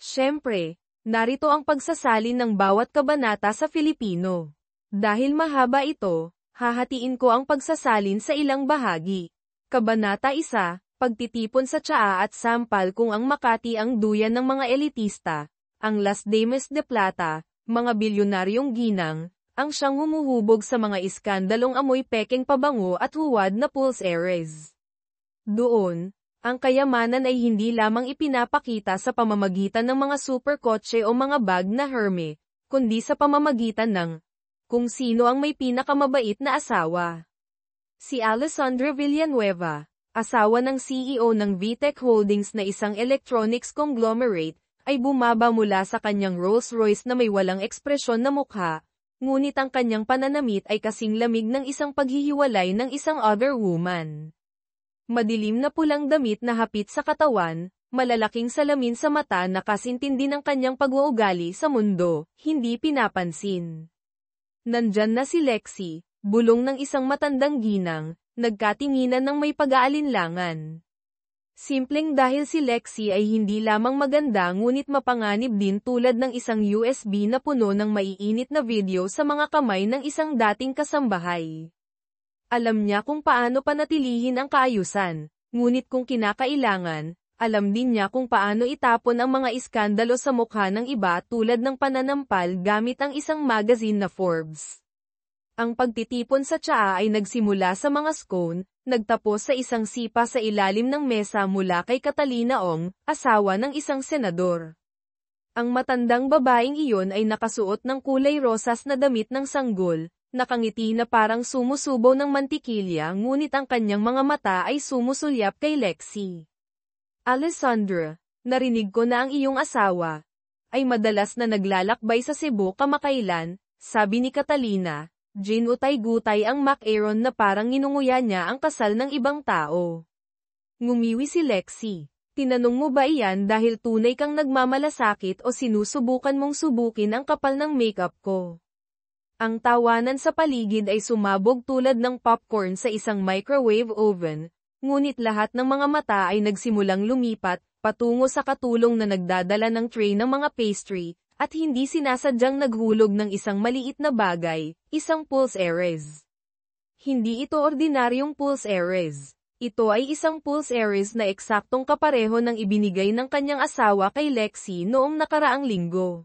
Siyempre, narito ang pagsasalin ng bawat kabanata sa Filipino. Dahil mahaba ito, hahatiin ko ang pagsasalin sa ilang bahagi. Kabanata 1, Pagtitipon sa tsaa at sampal kung ang Makati ang duyan ng mga elitista, ang Las Dames de Plata, mga bilyonaryong ginang, ang siyang humuhubog sa mga iskandalong amoy pekeng pabango at huwad na pulseres. Doon, ang kayamanan ay hindi lamang ipinapakita sa pamamagitan ng mga superkotse o mga bag na Hermes, kundi sa pamamagitan ng kung sino ang may pinakamabait na asawa. Si Alessandra Villanueva, asawa ng CEO ng VTech Holdings na isang electronics conglomerate, ay bumaba mula sa kanyang Rolls-Royce na may walang ekspresyon na mukha, ngunit ang kanyang pananamit ay kasing lamig ng isang paghihiwalay ng isang other woman. Madilim na pulang damit na hapit sa katawan, malalaking salamin sa mata na kasintindi ng kanyang pag-uugali sa mundo, hindi pinapansin. Nandyan na si Lexie, bulong ng isang matandang ginang, nagkatinginan ng may pag-aalinlangan. Simpleng dahil si Lexie ay hindi lamang maganda ngunit mapanganib din tulad ng isang USB na puno ng maiinit na video sa mga kamay ng isang dating kasambahay. Alam niya kung paano panatilihin ang kaayusan, ngunit kung kinakailangan, alam din niya kung paano itapon ang mga iskandalo sa mukha ng iba tulad ng pananampal gamit ang isang magazine na Forbes. Ang pagtitipon sa tsaa ay nagsimula sa mga scone, nagtapos sa isang sipa sa ilalim ng mesa mula kay Catalina Ong, asawa ng isang senador. Ang matandang babaeng iyon ay nakasuot ng kulay rosas na damit ng sanggol, nakangiti na parang sumusubo ng mantikilya ngunit ang kanyang mga mata ay sumusulyap kay Lexie. Alessandra, narinig ko na ang iyong asawa ay madalas na naglalakbay sa Cebu kamakailan, sabi ni Catalina. Ginutay-gutay ang Mac-Aaron na parang ninunguya niya ang kasal ng ibang tao. Ngumiwi si Lexie. Tinanong mo ba iyan dahil tunay kang nagmamalasakit o sinusubukan mong subukin ang kapal ng makeup ko? Ang tawanan sa paligid ay sumabog tulad ng popcorn sa isang microwave oven, ngunit lahat ng mga mata ay nagsimulang lumipat, patungo sa katulong na nagdadala ng tray ng mga pastry, at hindi sinasadyang naghulog ng isang maliit na bagay, isang pulseres. Hindi ito ordinaryong pulseres. Ito ay isang pulseres na eksaktong kapareho ng ibinigay ng kanyang asawa kay Lexie noong nakaraang linggo.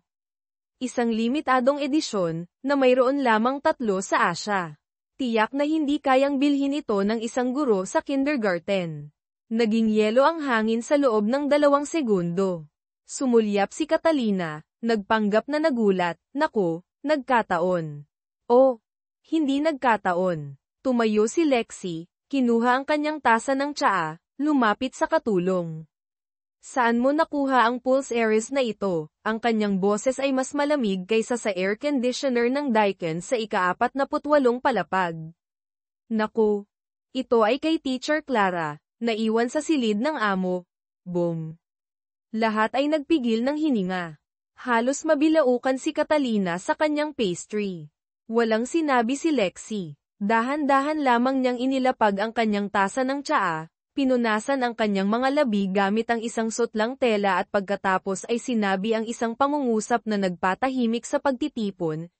Isang limitadong edisyon, na mayroon lamang 3 sa Asia. Tiyak na hindi kayang bilhin ito ng isang guro sa kindergarten. Naging yelo ang hangin sa loob ng 2 segundo. Sumulyap si Catalina. Nagpanggap na nagulat, naku, nagkataon. Oh, hindi nagkataon. Tumayo si Lexie, kinuha ang kanyang tasa ng tsaa, lumapit sa katulong. Saan mo nakuha ang pulseres na ito? Ang kanyang boses ay mas malamig kaysa sa air conditioner ng Daikin sa ika-48 palapag. Naku, ito ay kay Teacher Clara, naiwan sa silid ng amo. Boom. Lahat ay nagpigil ng hininga. Halos mabilaukan si Catalina sa kanyang pastry. Walang sinabi si Lexie. Dahan-dahan lamang niyang inilapag ang kanyang tasa ng tsaa, pinunasan ang kanyang mga labi gamit ang isang sutlang tela at pagkatapos ay sinabi ang isang pangungusap na nagpatahimik sa pagtitipon,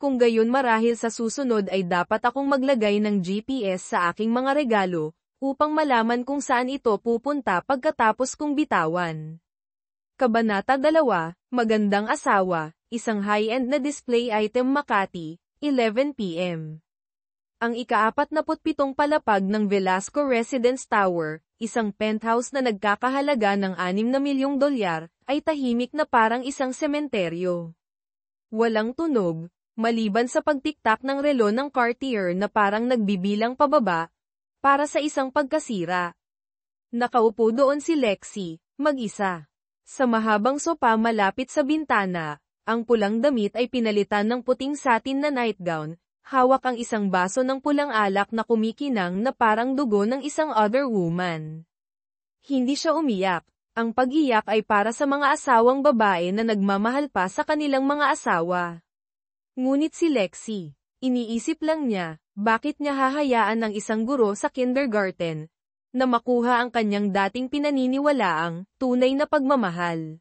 kung gayon marahil sa susunod ay dapat akong maglagay ng GPS sa aking mga regalo, upang malaman kung saan ito pupunta pagkatapos kong bitawan. Kabanata 2, Magandang Asawa, isang high-end na display item Makati, 11 p.m. Ang ika-47 palapag ng Velasco Residence Tower, isang penthouse na nagkakahalaga ng $6 na milyong, ay tahimik na parang isang sementeryo. Walang tunog, maliban sa pagtiktak ng relo ng Cartier na parang nagbibilang pababa, para sa isang pagkasira. Nakaupo doon si Lexie, mag-isa. Sa mahabang sopa malapit sa bintana, ang pulang damit ay pinalitan ng puting satin na nightgown, hawak ang isang baso ng pulang alak na kumikinang na parang dugo ng isang other woman. Hindi siya umiyak, ang pag-iyak ay para sa mga asawang babae na nagmamahal pa sa kanilang mga asawa. Ngunit si Lexie, iniisip lang niya, bakit niya hahayaan ng isang guro sa kindergarten, na makuha ang kanyang dating pinaniniwalaang tunay na pagmamahal.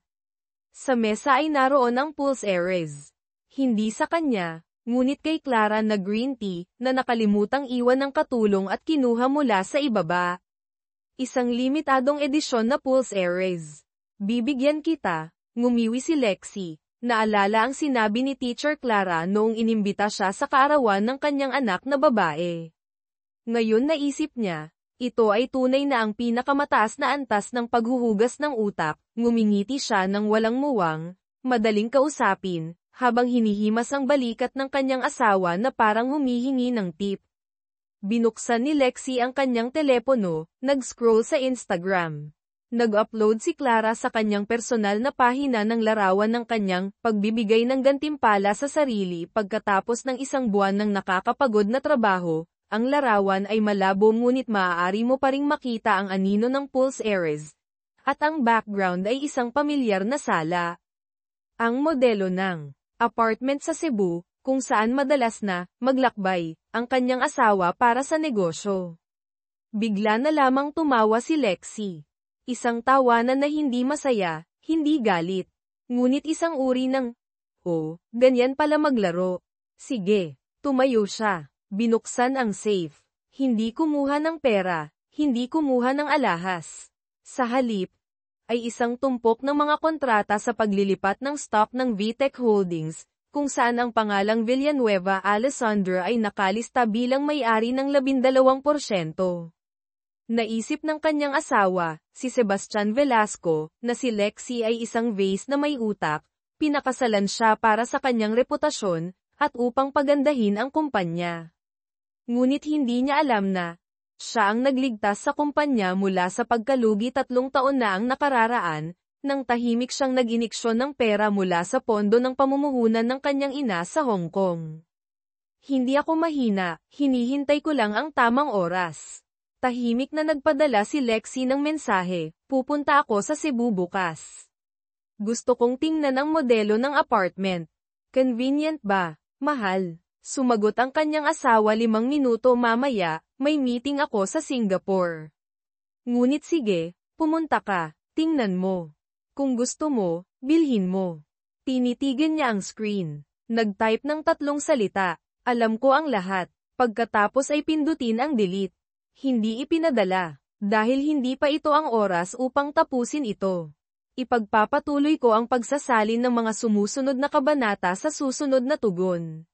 Sa mesa ay naroon ang Pulse Ares. Hindi sa kanya, ngunit kay Clara na green tea na nakalimutang iwan ng katulong at kinuha mula sa ibaba. Isang limitadong edisyon na Pulse Ares. Bibigyan kita, ngumiwi si Lexi. Naalala ang sinabi ni Teacher Clara noong inimbita siya sa kaarawan ng kanyang anak na babae. Ngayon naisip niya, ito ay tunay na ang pinakamataas na antas ng paghuhugas ng utak. Ngumingiti siya ng walang muwang, madaling kausapin, habang hinihimas ang balikat ng kanyang asawa na parang humihingi ng tip. Binuksan ni Lexi ang kanyang telepono, nag-scroll sa Instagram. Nag-upload si Clara sa kanyang personal na pahina ng larawan ng kanyang pagbibigay ng gantimpala sa sarili pagkatapos ng isang buwan ng nakakapagod na trabaho. Ang larawan ay malabo ngunit maaari mo pa ring makita ang anino ng Pulse Ares. At ang background ay isang pamilyar na sala. Ang modelo ng apartment sa Cebu, kung saan madalas na maglakbay ang kanyang asawa para sa negosyo. Bigla na lamang tumawa si Lexi. Isang tawanan na hindi masaya, hindi galit. Ngunit isang uri ng, oh, ganyan pala maglaro. Sige, tumayo siya. Binuksan ang safe. Hindi kumuha ng pera, hindi kumuha ng alahas. Sa halip, ay isang tumpok ng mga kontrata sa paglilipat ng stock ng VTech Holdings, kung saan ang pangalang Villanueva Alessandra ay nakalista bilang may-ari ng 12%. Naisip ng kanyang asawa, si Sebastian Velasco, na si Lexi ay isang vase na may utak, pinakasalan siya para sa kanyang reputasyon, at upang pagandahin ang kumpanya. Ngunit hindi niya alam na, siya ang nagligtas sa kumpanya mula sa pagkalugi 3 taon na ang nakararaan, nang tahimik siyang nag-iniksyon ng pera mula sa pondo ng pamumuhunan ng kanyang ina sa Hong Kong. Hindi ako mahina, hinihintay ko lang ang tamang oras. Tahimik na nagpadala si Lexi ng mensahe, pupunta ako sa Cebu bukas. Gusto kong tingnan ang modelo ng apartment. Convenient ba, mahal? Sumagot ang kanyang asawa 5 minuto mamaya, may meeting ako sa Singapore. Ngunit sige, pumunta ka, tingnan mo. Kung gusto mo, bilhin mo. Tinitigan niya ang screen. Nag-type ng 3 salita, alam ko ang lahat. Pagkatapos ay pindutin ang delete. Hindi ipinadala, dahil hindi pa ito ang oras upang tapusin ito. Ipagpapatuloy ko ang pagsasalin ng mga sumusunod na kabanata sa susunod na tugon.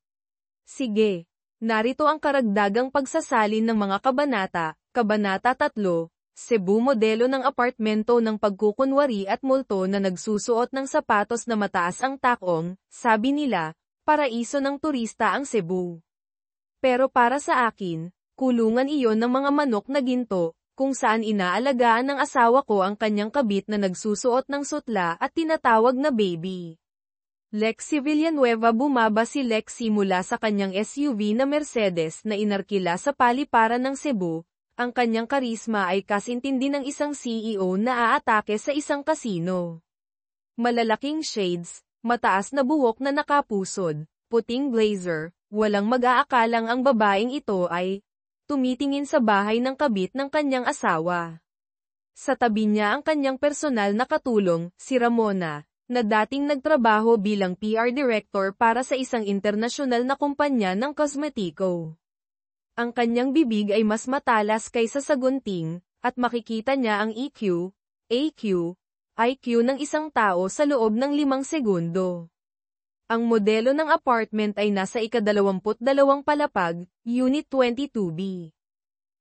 Sige, narito ang karagdagang pagsasalin ng mga kabanata, Kabanata 3, Cebu modelo ng apartmento ng pagkukunwari at multo na nagsusuot ng sapatos na mataas ang takong, sabi nila, paraiso ng turista ang Cebu. Pero para sa akin, kulungan iyon ng mga manok na ginto, kung saan inaalagaan ng asawa ko ang kanyang kabit na nagsusuot ng sutla at tinatawag na baby. Lexi Villanueva. Bumaba si Lexi mula sa kanyang SUV na Mercedes na inarkila sa paliparan ng Cebu. Ang kanyang karisma ay kasintindi ng isang CEO na aatake sa isang kasino. Malalaking shades, mataas na buhok na nakapusod, puting blazer, walang mag-aakalang ang babaeng ito ay tumitingin sa bahay ng kabit ng kanyang asawa. Sa tabi niya ang kanyang personal na katulong, si Ramona, na dating nagtrabaho bilang PR director para sa isang internasyonal na kumpanya ng kosmetiko. Ang kanyang bibig ay mas matalas kaysa sa gunting, at makikita niya ang EQ, AQ, IQ ng isang tao sa loob ng 5 segundo. Ang modelo ng apartment ay nasa ika-22 palapag, Unit 22B.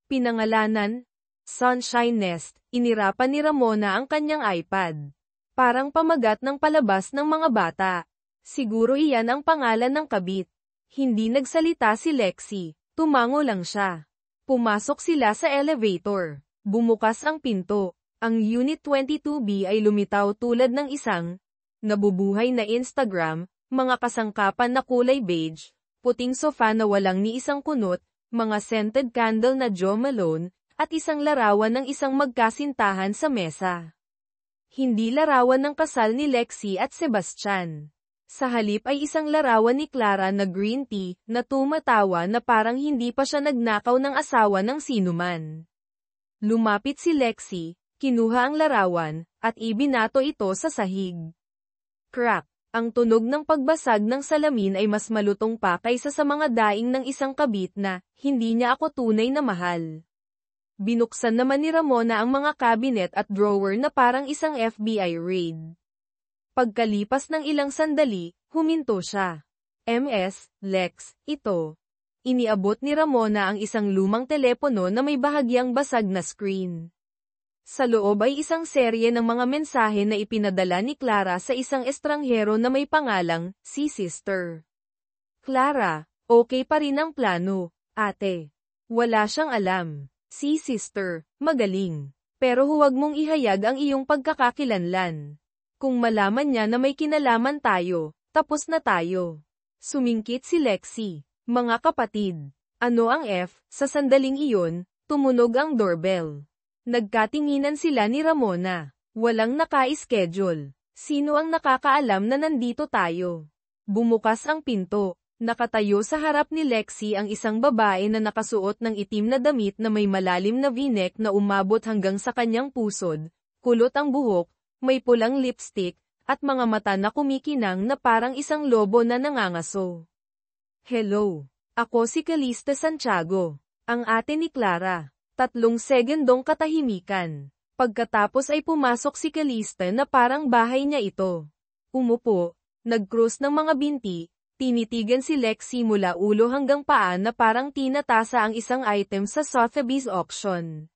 Pinangalanan, Sunshine Nest. Inirapan ni Ramona ang kanyang iPad. Parang pamagat ng palabas ng mga bata. Siguro iyan ang pangalan ng kabit. Hindi nagsalita si Lexi. Tumango lang siya. Pumasok sila sa elevator. Bumukas ang pinto. Ang Unit 22B ay lumitaw tulad ng isang nabubuhay na Instagram, mga kasangkapan na kulay beige, puting sofa na walang ni isang kunot, mga scented candle na Jo Malone, at isang larawan ng isang magkasintahan sa mesa. Hindi larawan ng kasal ni Lexi at Sebastian. Sa halip ay isang larawan ni Clara na green tea, na tumatawa na parang hindi pa siya nagnakaw ng asawa ng sinuman. Lumapit si Lexi, kinuha ang larawan, at ibinato ito sa sahig. Crack! Ang tunog ng pagbasag ng salamin ay mas malutong pa kaysa sa mga daing ng isang kabit na, hindi niya ako tunay na mahal. Binuksan naman ni Ramona ang mga cabinet at drawer na parang isang FBI raid. Pagkalipas ng ilang sandali, huminto siya. MS, Lex, ito. Iniabot ni Ramona ang isang lumang telepono na may bahagyang basag na screen. Sa loob ay isang serye ng mga mensahe na ipinadala ni Clara sa isang estranghero na may pangalang, si Sister. Clara, okay pa rin ang plano, ate. Wala siyang alam. Si Sister, magaling. Pero huwag mong ihayag ang iyong pagkakakilanlan. Kung malaman niya na may kinalaman tayo, tapos na tayo. Sumingkit si Lexi. Mga kapatid. Ano ang F? Sa sandaling iyon, tumunog ang doorbell. Nagkatinginan sila ni Ramona. Walang naka-schedule. Sino ang nakakaalam na nandito tayo? Bumukas ang pinto. Nakatayo sa harap ni Lexi ang isang babae na nakasuot ng itim na damit na may malalim na v-neck na umabot hanggang sa kanyang pusod, kulot ang buhok, may pulang lipstick, at mga mata na kumikinang na parang isang lobo na nangangaso. Hello. Ako si Calista Santiago. Ang ate ni Clara. 3 segundong katahimikan. Pagkatapos ay pumasok si Calista na parang bahay niya ito. Umupo, nag-cross ng mga binti, tinitigan si Lexi mula ulo hanggang paa na parang tinatasa ang isang item sa Sotheby's auction.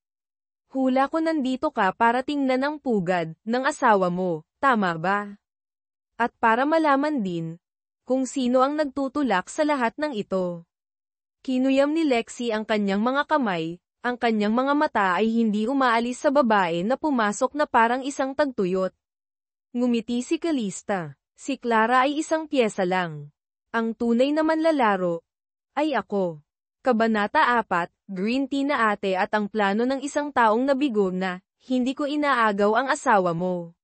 Hula ko nandito ka para tingnan ang pugad ng asawa mo, tama ba? At para malaman din, kung sino ang nagtutulak sa lahat ng ito. Kinuyam ni Lexi ang kanyang mga kamay. Ang kanyang mga mata ay hindi umaalis sa babae na pumasok na parang isang tagtuyot. Ngumiti si Calista. Si Clara ay isang pyesa lang. Ang tunay na manlalaro ay ako. Kabanata 4, Green Tea na ate at ang plano ng isang taong nabigo na, hindi ko inaagaw ang asawa mo.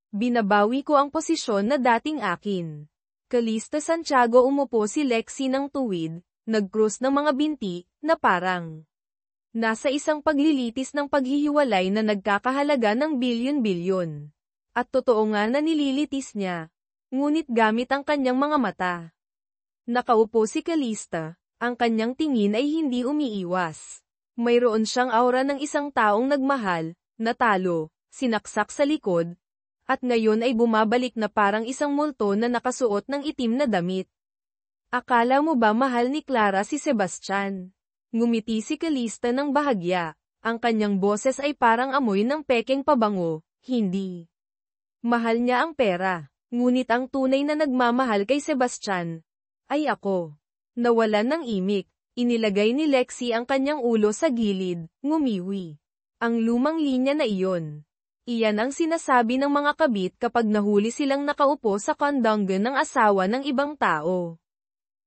Binabawi ko ang posisyon na dating akin. Calista Santiago umupo si Lexi ng tuwid, nag-cross ng mga binti, na parang nasa isang paglilitis ng paghihiwalay na nagkakahalaga ng bilyon-bilyon. At totoo nga na nililitis niya. Ngunit gamit ang kanyang mga mata. Nakaupo si Calista, ang kanyang tingin ay hindi umiiwas. Mayroon siyang aura ng isang taong nagmahal, natalo, sinaksak sa likod, at ngayon ay bumabalik na parang isang multo na nakasuot ng itim na damit. Akala mo ba mahal ni Clara si Sebastian? Ngumiti si Calista ng bahagya. Ang kanyang boses ay parang amoy ng pekeng pabango, hindi. Mahal niya ang pera. Ngunit ang tunay na nagmamahal kay Sebastian ay ako. Nawalan ng imik. Inilagay ni Lexi ang kanyang ulo sa gilid, ngumiwi. Ang lumang linya na iyon. Iyan ang sinasabi ng mga kabit kapag nahuli silang nakaupo sa kondongan ng asawa ng ibang tao.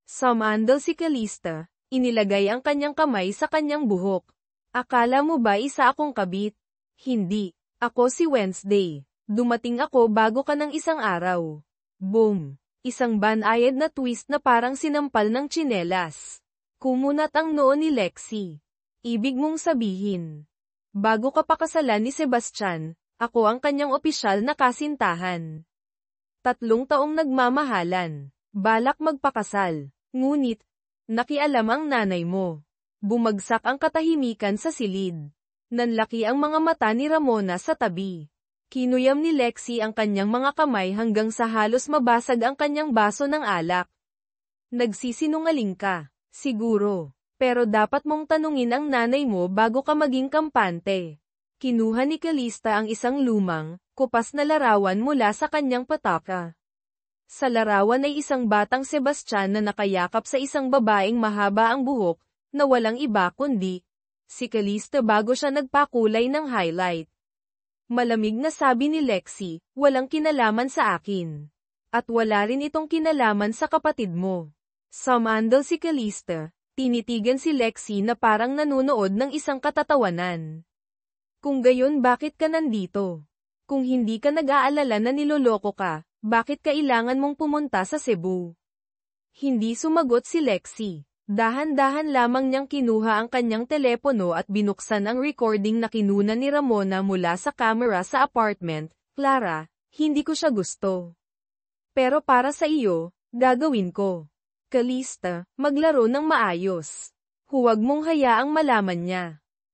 Sumandal si Calista. Inilagay ang kanyang kamay sa kanyang buhok. Akala mo ba isa akong kabit? Hindi. Ako si Wednesday. Dumating ako bago ka ng isang araw. Boom. Isang banayad na twist na parang sinampal ng tsinelas. Kumunat ang noo ni Lexi. Ibig mong sabihin. Bago ka pakasalan ni Sebastian, ako ang kanyang opisyal na kasintahan. 3 taong nagmamahalan. Balak magpakasal. Ngunit, nakialam ang nanay mo. Bumagsak ang katahimikan sa silid. Nanlaki ang mga mata ni Ramona sa tabi. Kinuyam ni Lexi ang kanyang mga kamay hanggang sa halos mabasag ang kanyang baso ng alak. Nagsisinungaling ka, siguro. Pero dapat mong tanungin ang nanay mo bago ka maging kampante. Kinuha ni Calista ang isang lumang, kupas na larawan mula sa kanyang pataka. Sa larawan ay isang batang Sebastian na nakayakap sa isang babaeng mahaba ang buhok, na walang iba kundi si Calista bago siya nagpakulay ng highlight. Malamig na sabi ni Lexi, walang kinalaman sa akin. At wala rin itong kinalaman sa kapatid mo. Sumandal si Calista, tinitigan si Lexi na parang nanunood ng isang katatawanan. Kung gayon bakit ka nandito? Kung hindi ka nag-aalala na niloloko ka, bakit kailangan mong pumunta sa Cebu? Hindi sumagot si Lexi. Dahan-dahan lamang niyang kinuha ang kanyang telepono at binuksan ang recording na kinuna ni Ramona mula sa camera sa apartment. Clara, hindi ko siya gusto. Pero para sa iyo, gagawin ko. Calista, maglaro ng maayos. Huwag mong hayaang malaman niya.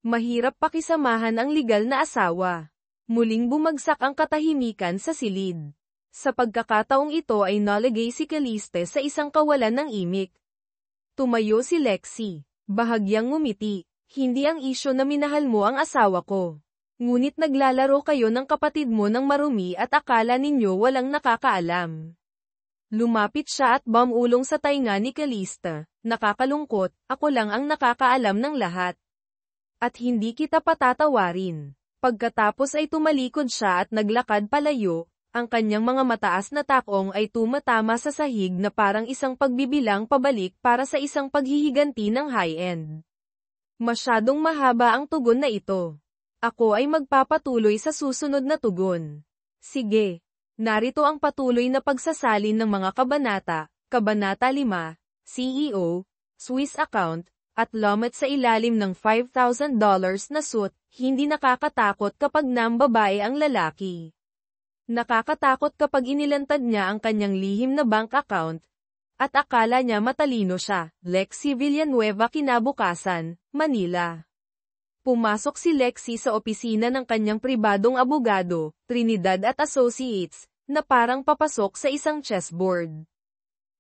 Mahirap pakisamahan ang legal na asawa. Muling bumagsak ang katahimikan sa silid. Sa pagkakataong ito ay nalagay si Caliste sa isang kawalan ng imik. Tumayo si Lexi. Bahagyang ngumiti. Hindi ang isyo na minahal mo ang asawa ko. Ngunit naglalaro kayo ng kapatid mo ng marumi at akala ninyo walang nakakaalam. Lumapit siya at bumulong sa tainga ni Calista. Nakakalungkot, ako lang ang nakakaalam ng lahat. At hindi kita patatawarin. Pagkatapos ay tumalikod siya at naglakad palayo. Ang kanyang mga mataas na takong ay tumatama sa sahig na parang isang pagbibilang pabalik para sa isang paghihiganti ng high-end. Masyadong mahaba ang tugon na ito. Ako ay magpapatuloy sa susunod na tugon. Sige. Narito ang patuloy na pagsasalin ng mga kabanata. Kabanata 5, CEO, Swiss account, at lomet sa ilalim ng $5,000 na suit, hindi nakakatakot kapag nambabae ang lalaki. Nakakatakot kapag inilantad niya ang kanyang lihim na bank account, at akala niya matalino siya. Lexi Villanueva kinabukasan, Manila. Pumasok si Lexi sa opisina ng kanyang pribadong abogado, Trinidad at Associates, na parang papasok sa isang chessboard.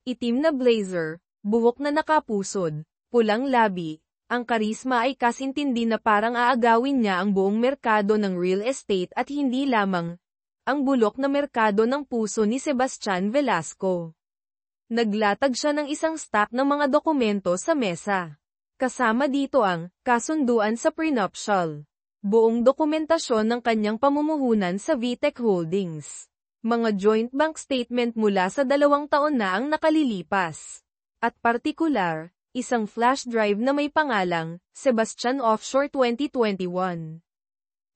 Itim na blazer, buhok na nakapusod, pulang labi, ang karisma ay kasintindi na parang aagawin niya ang buong merkado ng real estate at hindi lamang ang bulok na merkado ng puso ni Sebastian Velasco. Naglatag siya ng isang stack ng mga dokumento sa mesa. Kasama dito ang kasunduan sa prenuptial, buong dokumentasyon ng kanyang pamumuhunan sa VTech Holdings, mga joint bank statement mula sa 2 taon na ang nakalilipas, at partikular, isang flash drive na may pangalang Sebastian Offshore 2021.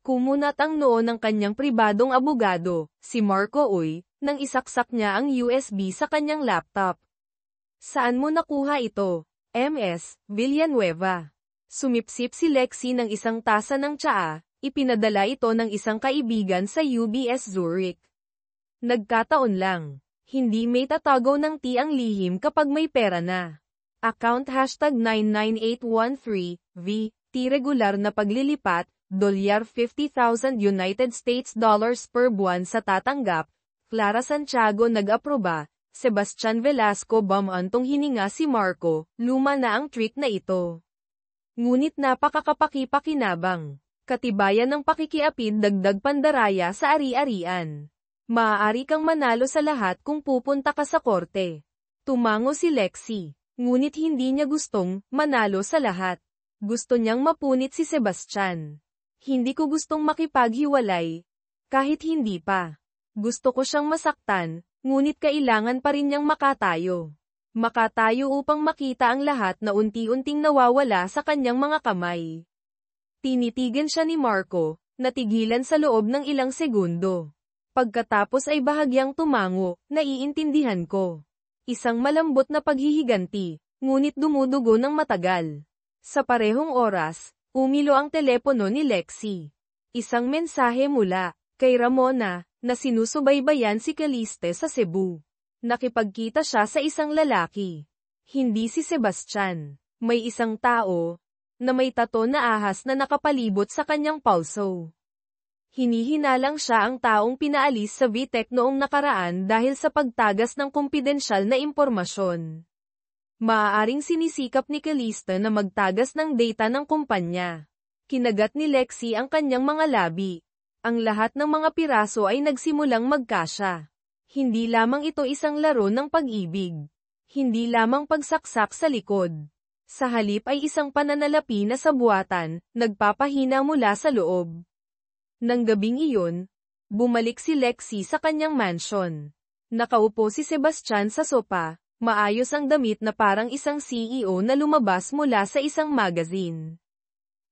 Kumunat ang noo ng kanyang pribadong abogado, si Marco Uy, nang isaksak niya ang USB sa kanyang laptop. Saan mo nakuha ito? MS, Villanueva. Sumipsip si Lexi ng isang tasa ng tsaa, ipinadala ito ng isang kaibigan sa UBS Zurich. Nagkataon lang. Hindi may tatago ng T ang lihim kapag may pera na. Account #99813, V, T regular na paglilipat, $50,000 United States dollars per buwan sa tatanggap, Clara Santiago nag-aproba, Sebastian Velasco bumantong hininga si Marco, luma na ang trick na ito. Ngunit napakakapaki-pakinabang. Katibayan ng pakikiapid dagdag pandaraya sa ari-arian. Maaari kang manalo sa lahat kung pupunta ka sa korte. Tumango si Lexi, ngunit hindi niya gustong manalo sa lahat. Gusto niyang mapunit si Sebastian. Hindi ko gustong makipaghiwalay. Kahit hindi pa. Gusto ko siyang masaktan, ngunit kailangan pa rin niyang makatayo. Makatayo upang makita ang lahat na unti-unting nawawala sa kanyang mga kamay. Tinitigan siya ni Marco, natigilan sa loob ng ilang segundo. Pagkatapos ay bahagyang tumango, naiintindihan ko. Isang malambot na paghihiganti, ngunit dumudugo ng matagal. Sa parehong oras, umilo ang telepono ni Lexi. Isang mensahe mula kay Ramona, na sinusubaybayan si Caliste sa Cebu. Nakipagkita siya sa isang lalaki. Hindi si Sebastian. May isang tao, na may tato na ahas na nakapalibot sa kanyang pulso. Hinihinalang siya ang taong pinaalis sa VTech noong nakaraan dahil sa pagtagas ng kumpidensyal na impormasyon. Maaaring sinisikap ni Caliste na magtagas ng data ng kumpanya. Kinagat ni Lexi ang kanyang mga labi. Ang lahat ng mga piraso ay nagsimulang magkasya. Hindi lamang ito isang laro ng pag-ibig. Hindi lamang pagsaksak sa likod. Sa halip ay isang pananalapi na sa buwatan, nagpapahina mula sa loob. Nang gabing iyon, bumalik si Lexi sa kanyang mansion. Nakaupo si Sebastian sa sopa. Maayos ang damit na parang isang CEO na lumabas mula sa isang magazine.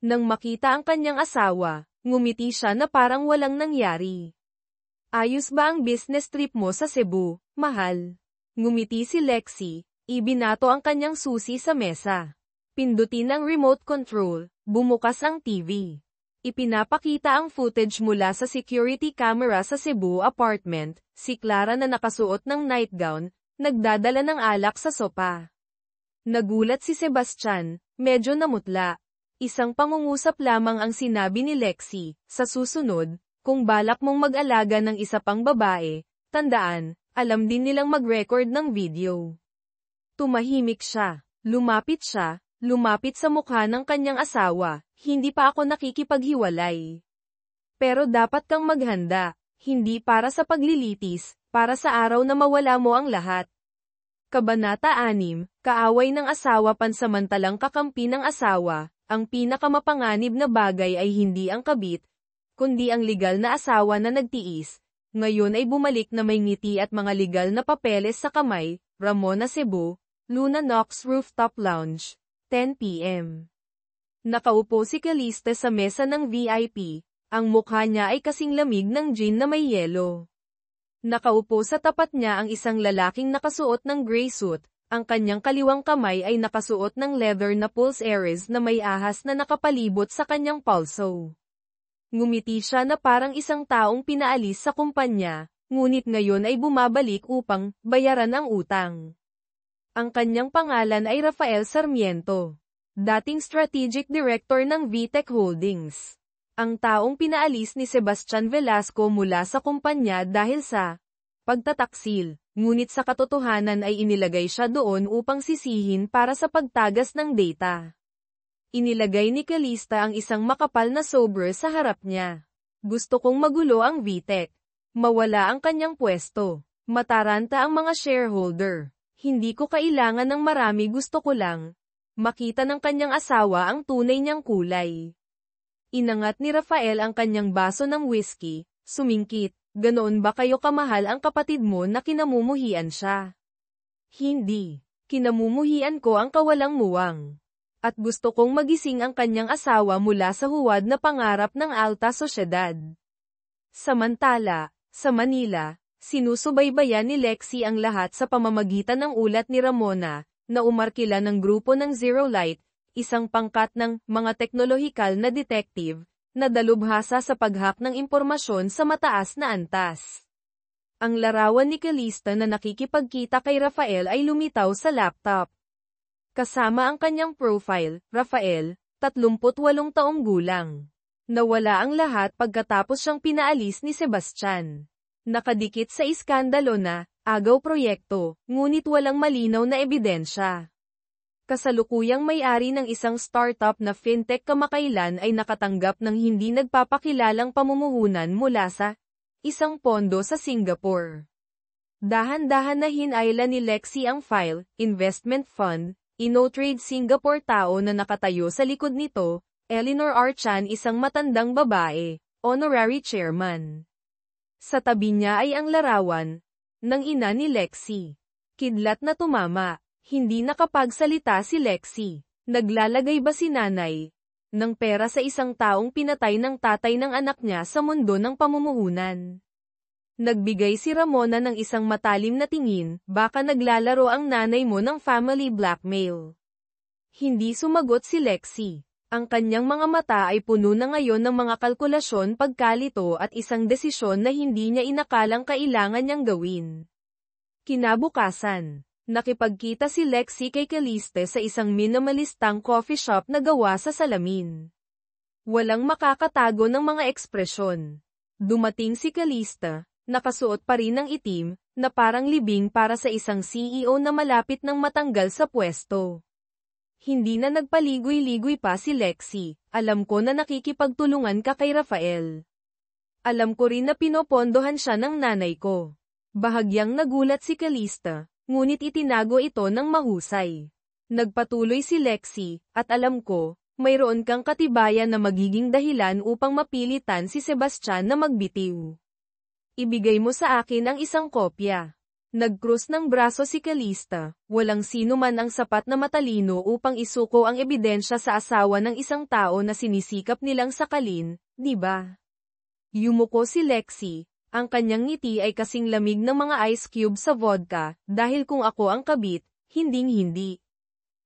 Nang makita ang kanyang asawa, ngumiti siya na parang walang nangyari. Ayos ba ang business trip mo sa Cebu, mahal? Ngumiti si Lexi, Ibinato ang kanyang susi sa mesa. Pindutin ang remote control, bumukas ang TV. Ipinapakita ang footage mula sa security camera sa Cebu apartment, si Clara na nakasuot ng nightgown, nagdadala ng alak sa sopa. Nagulat si Sebastian, medyo namutla. Isang pangungusap lamang ang sinabi ni Lexie, sa susunod, kung balak mong mag-alaga ng isa pang babae, tandaan, alam din nilang mag-record ng video. Tumahimik siya. Lumapit sa mukha ng kanyang asawa, hindi pa ako nakikipaghiwalay. Pero dapat kang maghanda, hindi para sa paglilitis, para sa araw na mawala mo ang lahat. Kabanata 6, kaaway ng asawa pansamantalang kakampi ng asawa, ang pinakamapanganib na bagay ay hindi ang kabit, kundi ang legal na asawa na nagtiis. Ngayon ay bumalik na may ngiti at mga legal na papeles sa kamay. Ramona Cebu, Luna Knox Rooftop Lounge, 10 p.m. Nakaupo si Calista sa mesa ng VIP, ang mukha niya ay kasing lamig ng gin na may yelo. Nakaupo sa tapat niya ang isang lalaking nakasuot ng gray suit, ang kanyang kaliwang kamay ay nakasuot ng leather na pulse earrings na may ahas na nakapalibot sa kanyang pulso. Ngumiti siya na parang isang taong pinaalis sa kumpanya, ngunit ngayon ay bumabalik upang bayaran ang utang. Ang kanyang pangalan ay Rafael Sarmiento, dating strategic director ng VTech Holdings. Ang taong pinaalis ni Sebastian Velasco mula sa kumpanya dahil sa pagtataksil, ngunit sa katotohanan ay inilagay siya doon upang sisihin para sa pagtagas ng data. Inilagay ni Calista ang isang makapal na sobre sa harap niya. Gusto kong magulo ang VTech. Mawala ang kanyang pwesto. Mataranta ang mga shareholder. Hindi ko kailangan ng marami, gusto ko lang makita ng kanyang asawa ang tunay niyang kulay. Inangat ni Rafael ang kanyang baso ng whiskey, sumingkit, ganoon ba kayo kamahal ang kapatid mo na kinamumuhian siya? Hindi. Kinamumuhian ko ang kawalang muwang. At gusto kong magising ang kanyang asawa mula sa huwad na pangarap ng alta sosyedad. Samantala, sa Manila, sinusubaybayan ni Lexie ang lahat sa pamamagitan ng ulat ni Ramona, na umarkila ng grupo ng Zero Light, isang pangkat ng mga teknolohikal na detective, na dalubhasa sa paghak ng impormasyon sa mataas na antas. Ang larawan ni Calista na nakikipagkita kay Rafael ay lumitaw sa laptop. Kasama ang kanyang profile, Rafael, 38 taong gulang. Nawala ang lahat pagkatapos siyang pinaalis ni Sebastian. Nakadikit sa iskandalo na agaw proyekto, ngunit walang malinaw na ebidensya. Kasalukuyang may-ari ng isang startup na fintech kamakailan ay nakatanggap ng hindi nagpapakilalang pamumuhunan mula sa isang pondo sa Singapore. Dahan-dahan na hinayla ni Lexie ang file, investment fund, InnoTrade Singapore. Tao na nakatayo sa likod nito, Eleanor R. Chan, isang matandang babae, honorary chairman. Sa tabi niya ay ang larawan ng ina ni Lexie. Kidlat na tumama, hindi nakapagsalita si Lexie. Naglalagay ba si nanay ng pera sa isang taong pinatay ng tatay ng anak niya sa mundo ng pamumuhunan? Nagbigay si Ramona ng isang matalim na tingin, baka naglalaro ang nanay mo ng family blackmail. Hindi sumagot si Lexie. Ang kanyang mga mata ay puno na ngayon ng mga kalkulasyon, pagkalito at isang desisyon na hindi niya inakalang kailangan niyang gawin. Kinabukasan, nakipagkita si Lexie kay Calista sa isang minimalistang coffee shop na gawa sa salamin. Walang makakatago ng mga ekspresyon. Dumating si Calista, nakasuot pa rin ng itim, na parang libing para sa isang CEO na malapit ng matanggal sa pwesto. Hindi na nagpaligoy-ligoy pa si Lexie, alam ko na nakikipagtulungan ka kay Rafael. Alam ko rin na pinopondohan siya ng nanay ko. Bahagyang nagulat si Calista, ngunit itinago ito ng mahusay. Nagpatuloy si Lexie, at alam ko, mayroon kang katibayan na magiging dahilan upang mapilitan si Sebastian na magbitiw. Ibigay mo sa akin ang isang kopya. Nagkrus ng braso si Calista, walang sino man ang sapat na matalino upang isuko ang ebidensya sa asawa ng isang tao na sinisikap nilang sakalin, di ba? Yumuko si Lexie, ang kanyang ngiti ay kasing lamig ng mga ice cube sa vodka, dahil kung ako ang kabit, hinding-hindi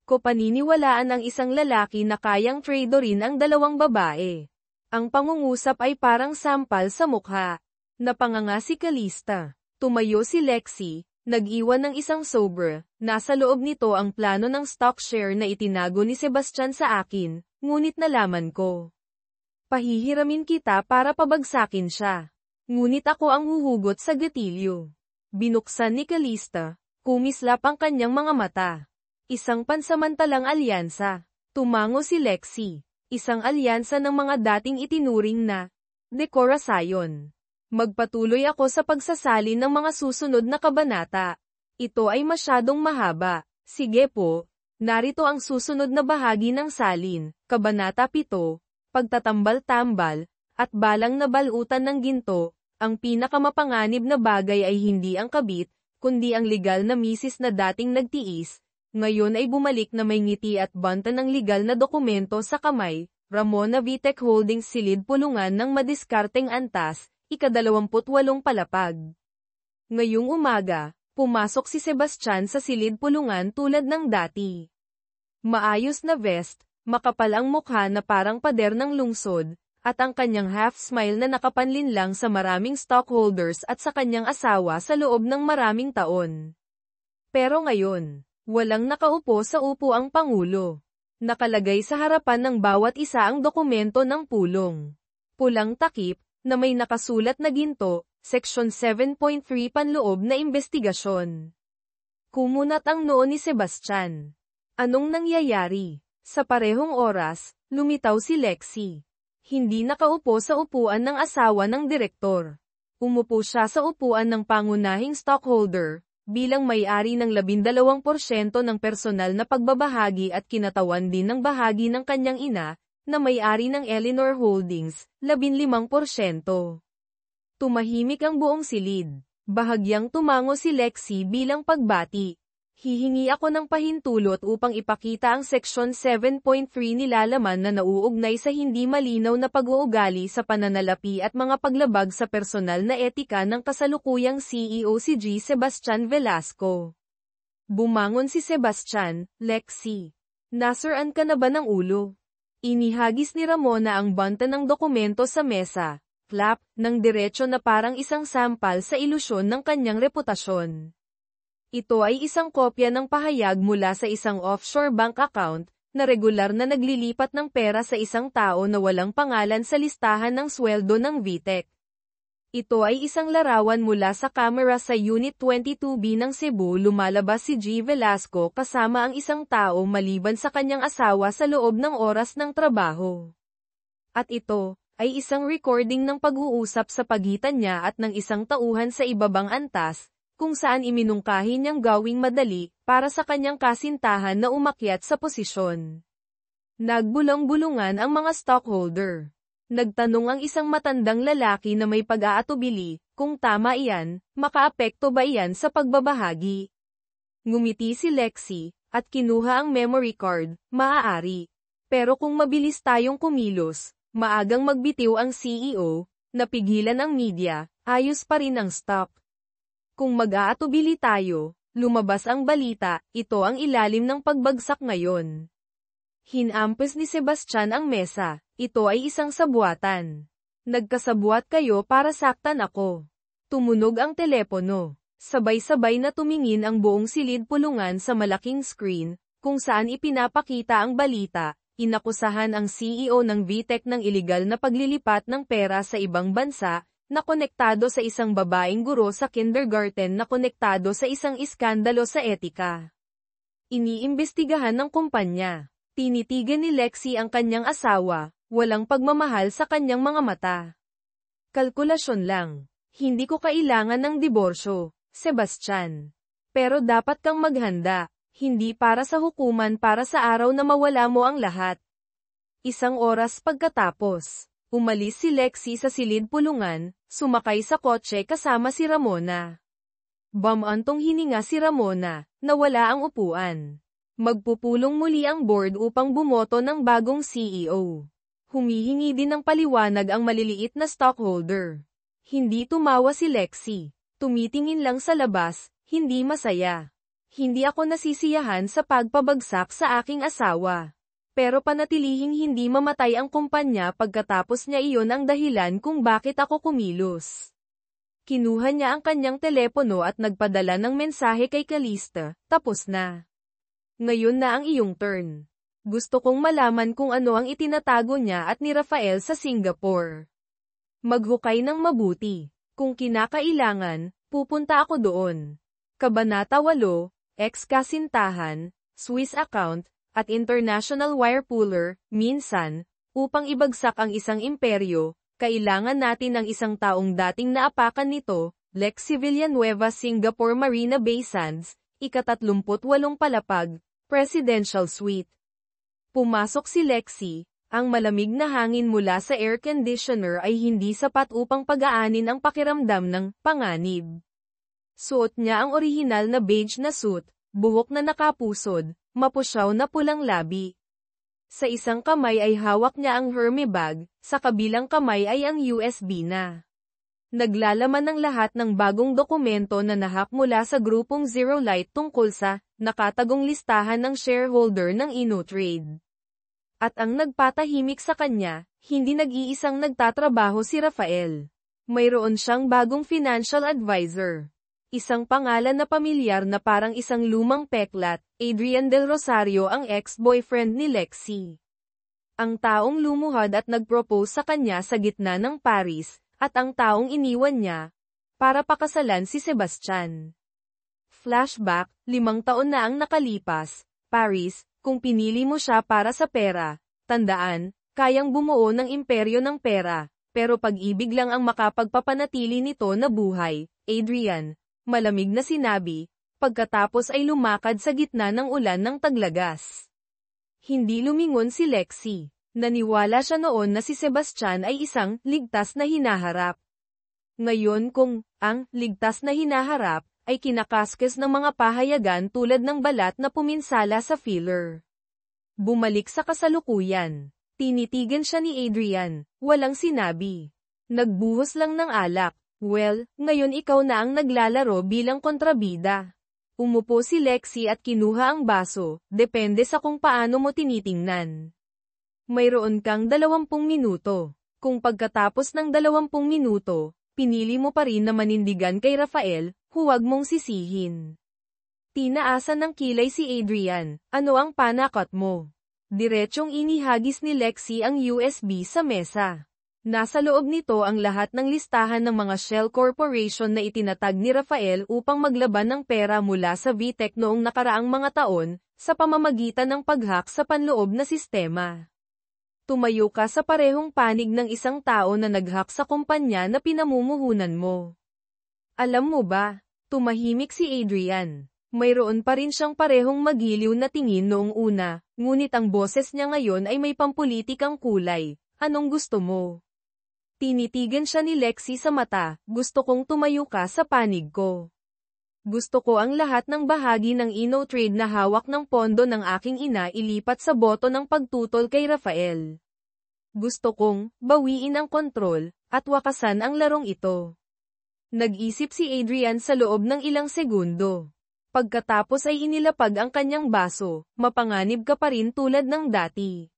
ko paniniwalaan ang isang lalaki na kayang tradorin ang dalawang babae. Ang pangungusap ay parang sampal sa mukha. Napanganga si Calista. Tumayo si Lexi, nag-iwan ng isang sobre. Nasa loob nito ang plano ng stock share na itinago ni Sebastian sa akin, ngunit nalaman ko. Pahihiramin kita para pabagsakin siya. Ngunit ako ang huhugot sa gatilyo. Binuksan ni Calista, kumislap ang kanyang mga mata. Isang pansamantalang alyansa. Tumango si Lexi. Isang alyansa ng mga dating itinuring na dekorasayon. Magpatuloy ako sa pagsasalin ng mga susunod na kabanata. Ito ay masyadong mahaba. Sige po, narito ang susunod na bahagi ng salin, Kabanata 7, Pagtatambal-tambal, at balang nabalutan ng ginto. Ang pinakamapanganib na bagay ay hindi ang kabit, kundi ang legal na misis na dating nagtiis. Ngayon ay bumalik na may ngiti at banta ng legal na dokumento sa kamay. Ramona Vitec Holdings silid pulungan ng madiskarteng antas, ika-28 palapag. Ngayong umaga, pumasok si Sebastian sa silid pulungan tulad ng dati. Maayos na vest, makapal ang mukha na parang pader ng lungsod, at ang kanyang half-smile na nakapanlin lang sa maraming stockholders at sa kanyang asawa sa loob ng maraming taon. Pero ngayon, walang nakaupo sa upuang pangulo. Nakalagay sa harapan ng bawat isa ang dokumento ng pulong. Pulang takip, na may nakasulat na ginto, Section 7.3 Panloob na Investigasyon. Kumunat ang noo ni Sebastian. Anong nangyayari? Sa parehong oras, lumitaw si Lexi. Hindi nakaupo sa upuan ng asawa ng direktor. Umupo siya sa upuan ng pangunahing stockholder, bilang may-ari ng 12% ng personal na pagbabahagi at kinatawan din ng bahagi ng kanyang ina, na may-ari ng Eleanor Holdings, 15%. Tumahimik ang buong silid. Bahagyang tumango si Lexi bilang pagbati. Hihingi ako ng pahintulot upang ipakita ang Section 7.3 nilalaman na nauugnay sa hindi malinaw na pag-uugali sa pananalapi at mga paglabag sa personal na etika ng kasalukuyang CEO si G. Sebastian Velasco. Bumangon si Sebastian, Lexi. Nasiraan ka na ba ng ulo? Inihagis ni Ramona ang banta ng dokumento sa mesa, flap, ng diretso na parang isang sampal sa ilusyon ng kanyang reputasyon. Ito ay isang kopya ng pahayag mula sa isang offshore bank account, na regular na naglilipat ng pera sa isang tao na walang pangalan sa listahan ng sweldo ng VTEC. Ito ay isang larawan mula sa kamera sa Unit 22B ng Cebu. Lumalabas si G. Velasco kasama ang isang tao maliban sa kanyang asawa sa loob ng oras ng trabaho. At ito ay isang recording ng pag-uusap sa pagitan niya at ng isang tauhan sa ibabang antas, kung saan iminungkahi niyang gawing madali, para sa kanyang kasintahan na umakyat sa posisyon. Nagbulong-bulungan ang mga stockholder. Nagtanong ang isang matandang lalaki na may pag-aatubili, kung tama iyan, makaapekto ba iyan sa pagbabahagi. Ngumiti si Lexi, at kinuha ang memory card, maaari. Pero kung mabilis tayong kumilos, maagang magbitiw ang CEO, napigilan ang media, ayos pa rin ang stock. Kung mag-aatubili tayo, lumabas ang balita, ito ang ilalim ng pagbagsak ngayon. Hinampes ni Sebastian ang mesa, ito ay isang sabuatan. Nagkasabwat kayo para saktan ako. Tumunog ang telepono. Sabay-sabay na tumingin ang buong silid pulungan sa malaking screen, kung saan ipinapakita ang balita. Inakusahan ang CEO ng VTEC ng iligal na paglilipat ng pera sa ibang bansa, na konektado sa isang babaeng guro sa kindergarten na konektado sa isang iskandalo sa etika. Iniimbestigahan ng kumpanya. Tinitigan ni Lexi ang kanyang asawa, walang pagmamahal sa kanyang mga mata. Kalkulasyon lang. Hindi ko kailangan ng diborsyo, Sebastian. Pero dapat kang maghanda, hindi para sa hukuman, para sa araw na mawala mo ang lahat. Isang oras pagkatapos, umalis si Lexi sa silid pulungan, sumakay sa kotse kasama si Ramona. Bamantong hininga si Ramona, nawala ang upuan. Magpupulong muli ang board upang bumoto ng bagong CEO. Humihingi din ng paliwanag ang maliliit na stockholder. Hindi tumawa si Lexi. Tumitingin lang sa labas, hindi masaya. Hindi ako nasisiyahan sa pagpabagsak sa aking asawa. Pero panatilihing hindi mamatay ang kumpanya pagkatapos niya iyon ang dahilan kung bakit ako kumilos. Kinuha niya ang kanyang telepono at nagpadala ng mensahe kay Calista, tapos na. Ngayon na ang iyong turn. Gusto kong malaman kung ano ang itinatago niya at ni Rafael sa Singapore. Maghukay ng mabuti. Kung kinakailangan, pupunta ako doon. Kabanata 8, ex-kasintahan, Swiss account, at international wire puller, minsan, upang ibagsak ang isang imperyo, kailangan natin ng isang taong dating naapakan nito, Lex Villanueva Singapore Marina Bay Sands, ika-38 palapag, Presidential Suite. Pumasok si Lexi, ang malamig na hangin mula sa air conditioner ay hindi sapat upang pagaanin ang pakiramdam ng panganib. Suot niya ang orihinal na beige na suit, buhok na nakapusod, mapusyaw na pulang labi. Sa isang kamay ay hawak niya ang Hermes bag, sa kabilang kamay ay ang USB na. Naglalaman ng lahat ng bagong dokumento na nahak mula sa grupong Zero Light tungkol sa nakatagong listahan ng shareholder ng InnoTrade. At ang nagpatahimik sa kanya, hindi nag-iisang nagtatrabaho si Rafael. Mayroon siyang bagong financial advisor. Isang pangalan na pamilyar na parang isang lumang peklat, Adrian Del Rosario ang ex-boyfriend ni Lexi. Ang taong lumuhad at nag-propose sa kanya sa gitna ng Paris, at ang taong iniwan niya, para pakasalan si Sebastian. Flashback, 5 taon na ang nakalipas, Paris, kung pinili mo siya para sa pera, tandaan, kayang bumuo ng imperyo ng pera, pero pag-ibig lang ang makapagpapanatili nito na buhay, Adrian. Malamig na sinabi, pagkatapos ay lumakad sa gitna ng ulan ng taglagas. Hindi lumingon si Lexi. Naniwala siya noon na si Sebastian ay isang ligtas na hinaharap. Ngayon kung ang ligtas na hinaharap ay kinakaskes ng mga pahayagan tulad ng balat na puminsala sa filler. Bumalik sa kasalukuyan. Tinitigan siya ni Adrian, walang sinabi. Nagbuhos lang ng alak. Well, ngayon ikaw na ang naglalaro bilang kontrabida. Umupo si Lexi at kinuha ang baso, depende sa kung paano mo tinitingnan. Mayroon kang 20 minuto. Kung pagkatapos ng 20 minuto, pinili mo pa rin na manindigan kay Rafael, huwag mong sisihin. Tinaasan ng kilay si Adrian, ano ang panakot mo? Diretsyong inihagis ni Lexi ang USB sa mesa. Nasa loob nito ang lahat ng listahan ng mga shell corporation na itinatag ni Rafael upang maglaban ng pera mula sa VTech noong nakaraang mga taon, sa pamamagitan ng paghak sa panloob na sistema. Tumayo ka sa parehong panig ng isang tao na naghak sa kumpanya na pinamumuhunan mo. Alam mo ba, tumahimik si Adrian. Mayroon pa rin siyang parehong magiliw na tingin noong una, ngunit ang boses niya ngayon ay may pampulitikang kulay. Anong gusto mo? Tinitigan siya ni Lexi sa mata, gusto kong tumayo ka sa panig ko. Gusto ko ang lahat ng bahagi ng InnoTrade na hawak ng pondo ng aking ina ilipat sa boto ng pagtutol kay Rafael. Gusto kong bawiin ang kontrol, at wakasan ang larong ito. Nag-isip si Adrian sa loob ng ilang segundo. Pagkatapos ay inilapag ang kanyang baso, mapanganib ka pa rin tulad ng dati.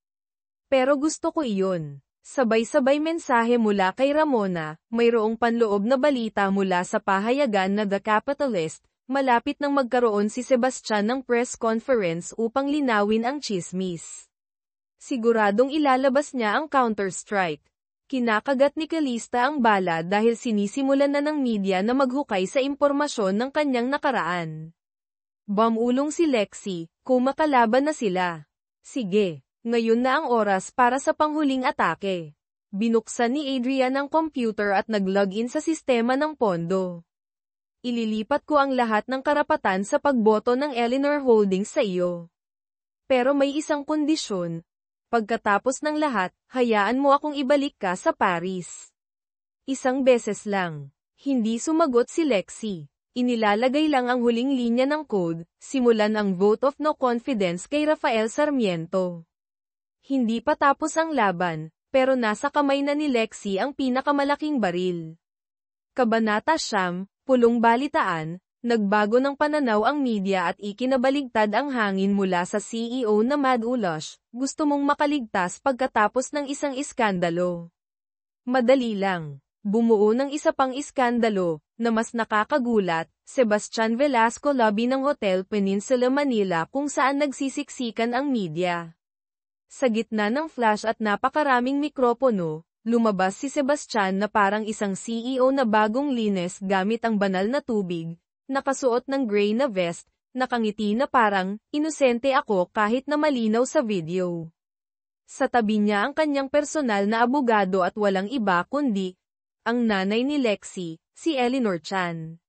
Pero gusto ko iyon. Sabay-sabay mensahe mula kay Ramona, mayroong panloob na balita mula sa pahayagan na The Capitalist, malapit nang magkaroon si Sebastian ng press conference upang linawin ang tsismis. Siguradong ilalabas niya ang counter-strike. Kinakagat ni Calista ang bala dahil sinisimulan na ng media na maghukay sa impormasyon ng kanyang nakaraan. Bumulong si Lexi, kumakalaban na sila. Sige. Ngayon na ang oras para sa panghuling atake. Binuksan ni Adrian ang computer at nag-login sa sistema ng pondo. Ililipat ko ang lahat ng karapatan sa pagboto ng Eleanor Holdings sa iyo. Pero may isang kondisyon. Pagkatapos ng lahat, hayaan mo akong ibalik ka sa Paris. Isang beses lang. Hindi sumagot si Lexi. Inilalagay lang ang huling linya ng code, simulan ang vote of no confidence kay Rafael Sarmiento. Hindi pa tapos ang laban, pero nasa kamay na ni Lexi ang pinakamalaking baril. Kabanata 9, Pulong Balitaan, Nagbago ng pananaw ang media at ikinabaligtad ang hangin mula sa CEO na Mad Ulush, gusto mong makaligtas pagkatapos ng isang iskandalo. Madali lang. Bumuo ng isa pang iskandalo, na mas nakakagulat, Sebastian Velasco lobby ng Hotel Peninsula Manila kung saan nagsisiksikan ang media. Sa gitna ng flash at napakaraming mikropono, lumabas si Sebastian na parang isang CEO na bagong linis gamit ang banal na tubig, nakasuot ng gray na vest, nakangiti na parang, inosente ako kahit na malinaw sa video. Sa tabi niya ang kanyang personal na abogado at walang iba kundi, ang nanay ni Lexie, si Eleanor Chan.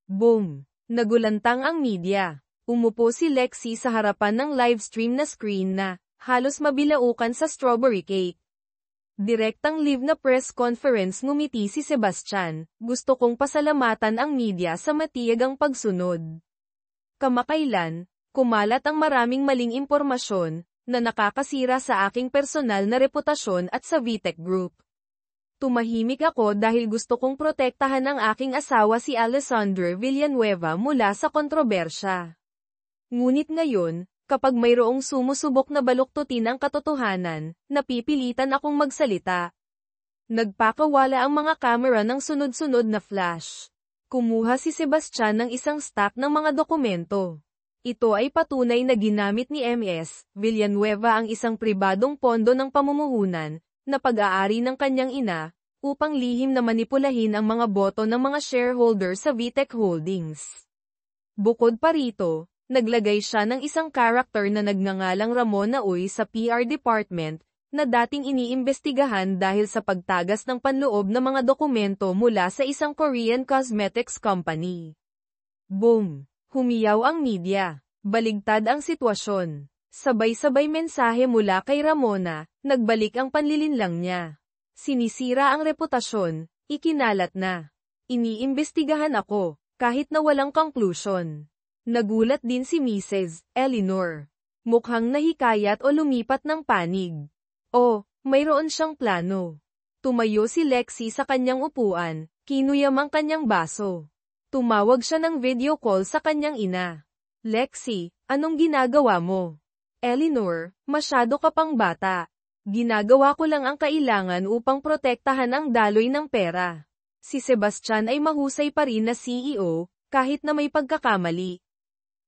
Boom! Nagulantang ang media. Umupo si Lexie sa harapan ng livestream na screen na, halos mabilaukan sa strawberry cake. Direktang live na press conference ngumiti si Sebastian, gusto kong pasalamatan ang media sa matiyagang pagsunod. Kamakailan, kumalat ang maraming maling impormasyon, na nakakasira sa aking personal na reputasyon at sa VTech Group. Tumahimik ako dahil gusto kong protektahan ang aking asawa si Alessandro Villanueva mula sa kontrobersya. Ngunit ngayon, kapag mayroong sumusubok na baluktutin ang katotohanan, napipilitan akong magsalita. Nagpakawala ang mga kamera ng sunod-sunod na flash. Kumuha si Sebastian ng isang stack ng mga dokumento. Ito ay patunay na ginamit ni MS Villanueva ang isang pribadong pondo ng pamumuhunan, na pag-aari ng kanyang ina, upang lihim na manipulahin ang mga boto ng mga shareholder sa VTech Holdings. Bukod pa rito, naglagay siya ng isang karakter na nagngangalang Ramona Uy sa PR department, na dating iniimbestigahan dahil sa pagtagas ng panloob ng mga dokumento mula sa isang Korean cosmetics company. Boom! Humiyaw ang media. Baligtad ang sitwasyon. Sabay-sabay mensahe mula kay Ramona, nagbalik ang panlilinlang niya. Sinisira ang reputasyon, ikinalat na. Iniimbestigahan ako, kahit na walang conclusion. Nagulat din si Mrs. Eleanor. Mukhang nahikayat o lumipat ng panig. O, mayroon siyang plano. Tumayo si Lexie sa kanyang upuan, kinuyam ang kanyang baso. Tumawag siya ng video call sa kanyang ina. Lexie, anong ginagawa mo? Eleanor, masyado ka pang bata. Ginagawa ko lang ang kailangan upang protektahan ang daloy ng pera. Si Sebastian ay mahusay pa rin na CEO, kahit na may pagkakamali.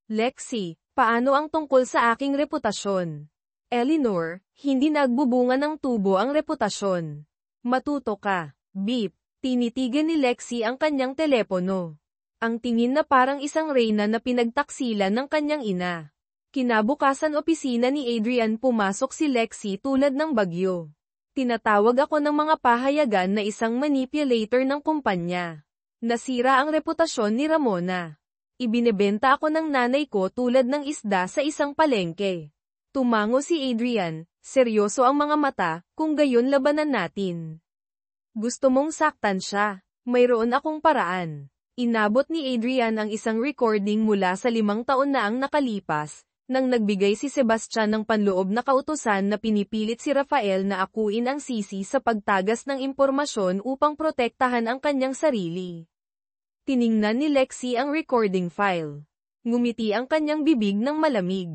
Lexie, paano ang tungkol sa aking reputasyon? Eleanor, hindi nagbubunga ng tubo ang reputasyon. Matuto ka. Beep. Tinitigan ni Lexie ang kanyang telepono. Ang tingin na parang isang reyna na pinagtaksilan ng kanyang ina. Kinabukasan opisina ni Adrian pumasok si Lexie tulad ng bagyo. Tinatawag ako ng mga pahayagan na isang manipulator ng kumpanya. Nasira ang reputasyon ni Ramona. Ibinebenta ako ng nanay ko tulad ng isda sa isang palengke. Tumango si Adrian, seryoso ang mga mata, kung gayon labanan natin. Gusto mong saktan siya, mayroon akong paraan. Inabot ni Adrian ang isang recording mula sa 5 taon na ang nakalipas, nang nagbigay si Sebastian ng panloob na kautusan na pinipilit si Rafael na akuin ang sisi sa pagtagas ng impormasyon upang protektahan ang kanyang sarili. Tiningnan ni Lexie ang recording file. Ngumiti ang kanyang bibig ng malamig.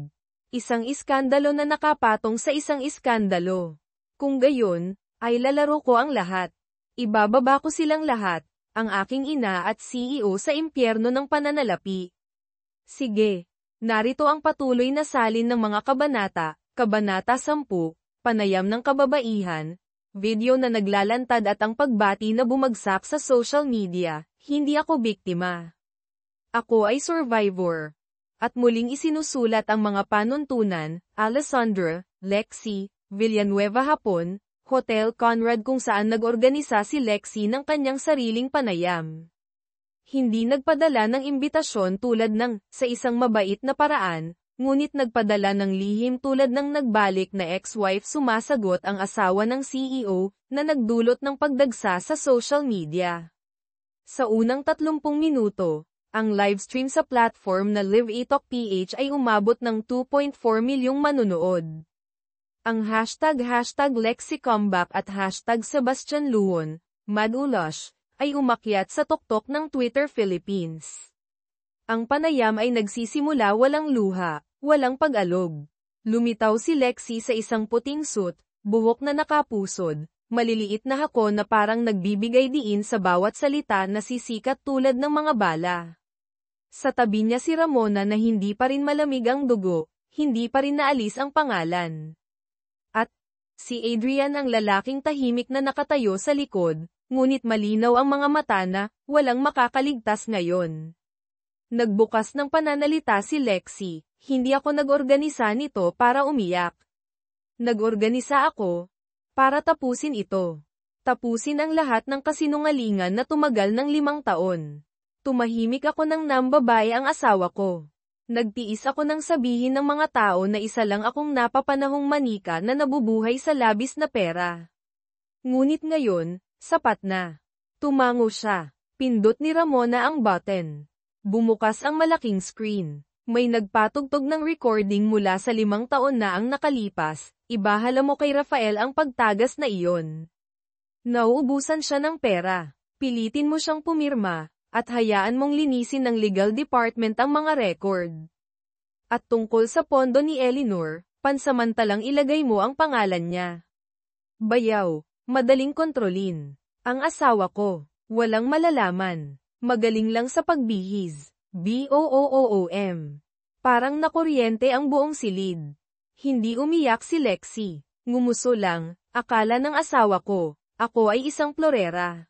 Isang iskandalo na nakapatong sa isang iskandalo. Kung gayon, ay lalaro ko ang lahat. Ibababa ko silang lahat, ang aking ina at CEO sa impyerno ng pananalapi. Sige. Narito ang patuloy na salin ng mga kabanata, Kabanata 10, Panayam ng Kababaihan, video na naglalantad at ang pagbati na bumagsak sa social media, hindi ako biktima. Ako ay survivor. At muling isinusulat ang mga panuntunan, Alessandra, Lexie, Villanueva hapon, Hotel Conrad kung saan nag-organisa si Lexie ng kanyang sariling panayam. Hindi nagpadala ng imbitasyon tulad ng, sa isang mabait na paraan, ngunit nagpadala ng lihim tulad ng nagbalik na ex-wife sumasagot ang asawa ng CEO, na nagdulot ng pagdagsa sa social media. Sa unang 30 minuto, ang livestream sa platform na LiveItalkPH ay umabot ng 2.4 milyong manunood. Ang hashtag #LexieComeback at hashtag #SebastianLuon, Mad Ulush, ay umakyat sa tuktok ng Twitter Philippines. Ang panayam ay nagsisimula walang luha, walang pag-alog. Lumitaw si Lexi sa isang puting suit, buhok na nakapusod, maliliit na hako na parang nagbibigay diin sa bawat salita na sisikat tulad ng mga bala. Sa tabi niya si Ramona na hindi pa rin malamig ang dugo, hindi pa rin naalis ang pangalan. At, si Adrian ang lalaking tahimik na nakatayo sa likod, ngunit malinaw ang mga mata na, walang makakaligtas ngayon. Nagbukas ng pananalita si Lexi, hindi ako nag-organisa nito para umiyak. Nag-organisa ako, para tapusin ito. Tapusin ang lahat ng kasinungalingan na tumagal ng 5 taon. Tumahimik ako nang nambabae ang asawa ko. Nagtiis ako nang sabihin ng mga tao na isa lang akong napapanahong manika na nabubuhay sa labis na pera. Ngunit ngayon, sapat na. Tumango siya. Pindot ni Ramona ang button. Bumukas ang malaking screen. May nagpatugtog ng recording mula sa 5 taon na ang nakalipas. Ibahala mo kay Rafael ang pagtagas na iyon. Nauubusan siya ng pera. Pilitin mo siyang pumirma, at hayaan mong linisin ng legal department ang mga record. At tungkol sa pondo ni Eleanor, pansamantalang ilagay mo ang pangalan niya. Bayaw, madaling kontrolin. Ang asawa ko, walang malalaman. Magaling lang sa pagbihis. BOOOM. Parang nakuryente ang buong silid. Hindi umiyak si Lexi. Ngumuso lang, akala ng asawa ko, ako ay isang plorera.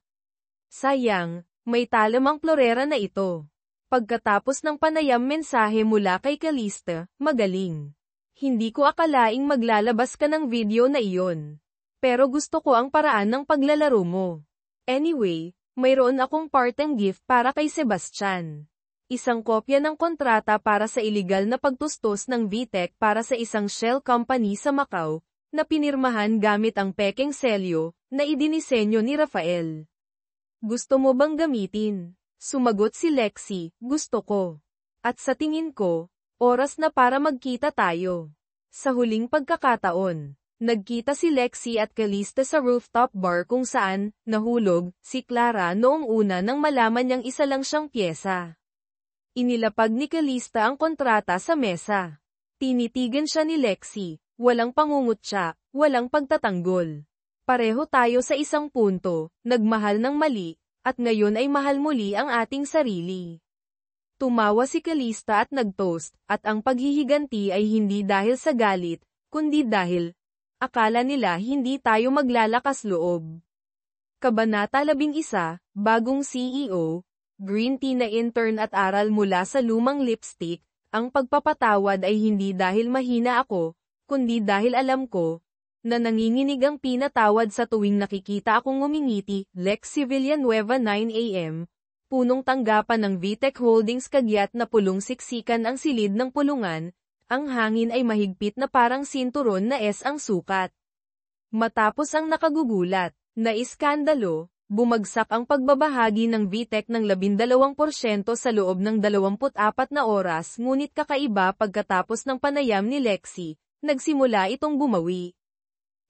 Sayang, may talam ang plorera na ito. Pagkatapos ng panayam mensahe mula kay Calista, magaling. Hindi ko akalaing maglalabas ka ng video na iyon. Pero gusto ko ang paraan ng paglalaro mo. Anyway, mayroon akong parteng gift para kay Sebastian. Isang kopya ng kontrata para sa iligal na pagtustos ng VTech para sa isang shell company sa Macau, na pinirmahan gamit ang pekeng selyo, na idinisenyo ni Rafael. Gusto mo bang gamitin? Sumagot si Lexi, gusto ko. At sa tingin ko, oras na para magkita tayo. Sa huling pagkakataon, nagkita si Lexi at Calista sa rooftop bar kung saan, nahulog, si Clara noong una nang malaman niyang isa lang siyang pyesa. Inilapag ni Calista ang kontrata sa mesa. Tinitigan siya ni Lexi, walang pangungutya, walang pagtatanggol. Pareho tayo sa isang punto, nagmahal ng mali, at ngayon ay mahal muli ang ating sarili. Tumawa si Calista at nag-toast, at ang paghihiganti ay hindi dahil sa galit, kundi dahil, akala nila hindi tayo maglalakas loob. Kabanata 11, Bagong CEO, Green Tea na intern at aral mula sa lumang lipstick, ang pagpapatawad ay hindi dahil mahina ako, kundi dahil alam ko, na nanginginig ang pinatawad sa tuwing nakikita akong ngumingiti. Lexi Villanueva 9 AM, punong tanggapan ng VTech Holdings kagyat na pulong siksikan ang silid ng pulungan, ang hangin ay mahigpit na parang sinturon na S ang sukat. Matapos ang nakagugulat na iskandalo, bumagsak ang pagbabahagi ng VTech ng 12% sa loob ng 24 na oras ngunit kakaiba pagkatapos ng panayam ni Lexi, nagsimula itong bumawi.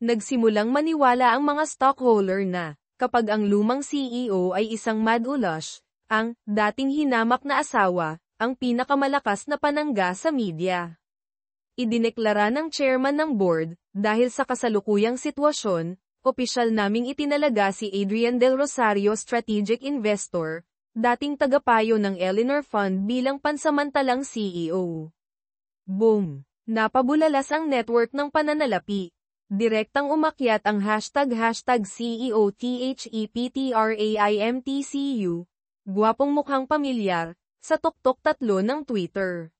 Nagsimulang maniwala ang mga stockholder na, kapag ang lumang CEO ay isang mad-ulash, ang dating hinamak na asawa, ang pinakamalakas na panangga sa media. Idineklara ng chairman ng board, dahil sa kasalukuyang sitwasyon, opisyal naming itinalaga si Adrian Del Rosario Strategic Investor, dating tagapayo ng Eleanor Fund bilang pansamantalang CEO. Boom! Napabulalas ang network ng pananalapi. Direktang umakyat ang hashtag CEO THEPTRAIMTCU, gwapong mukhang pamilyar, sa tuktok 3 ng Twitter.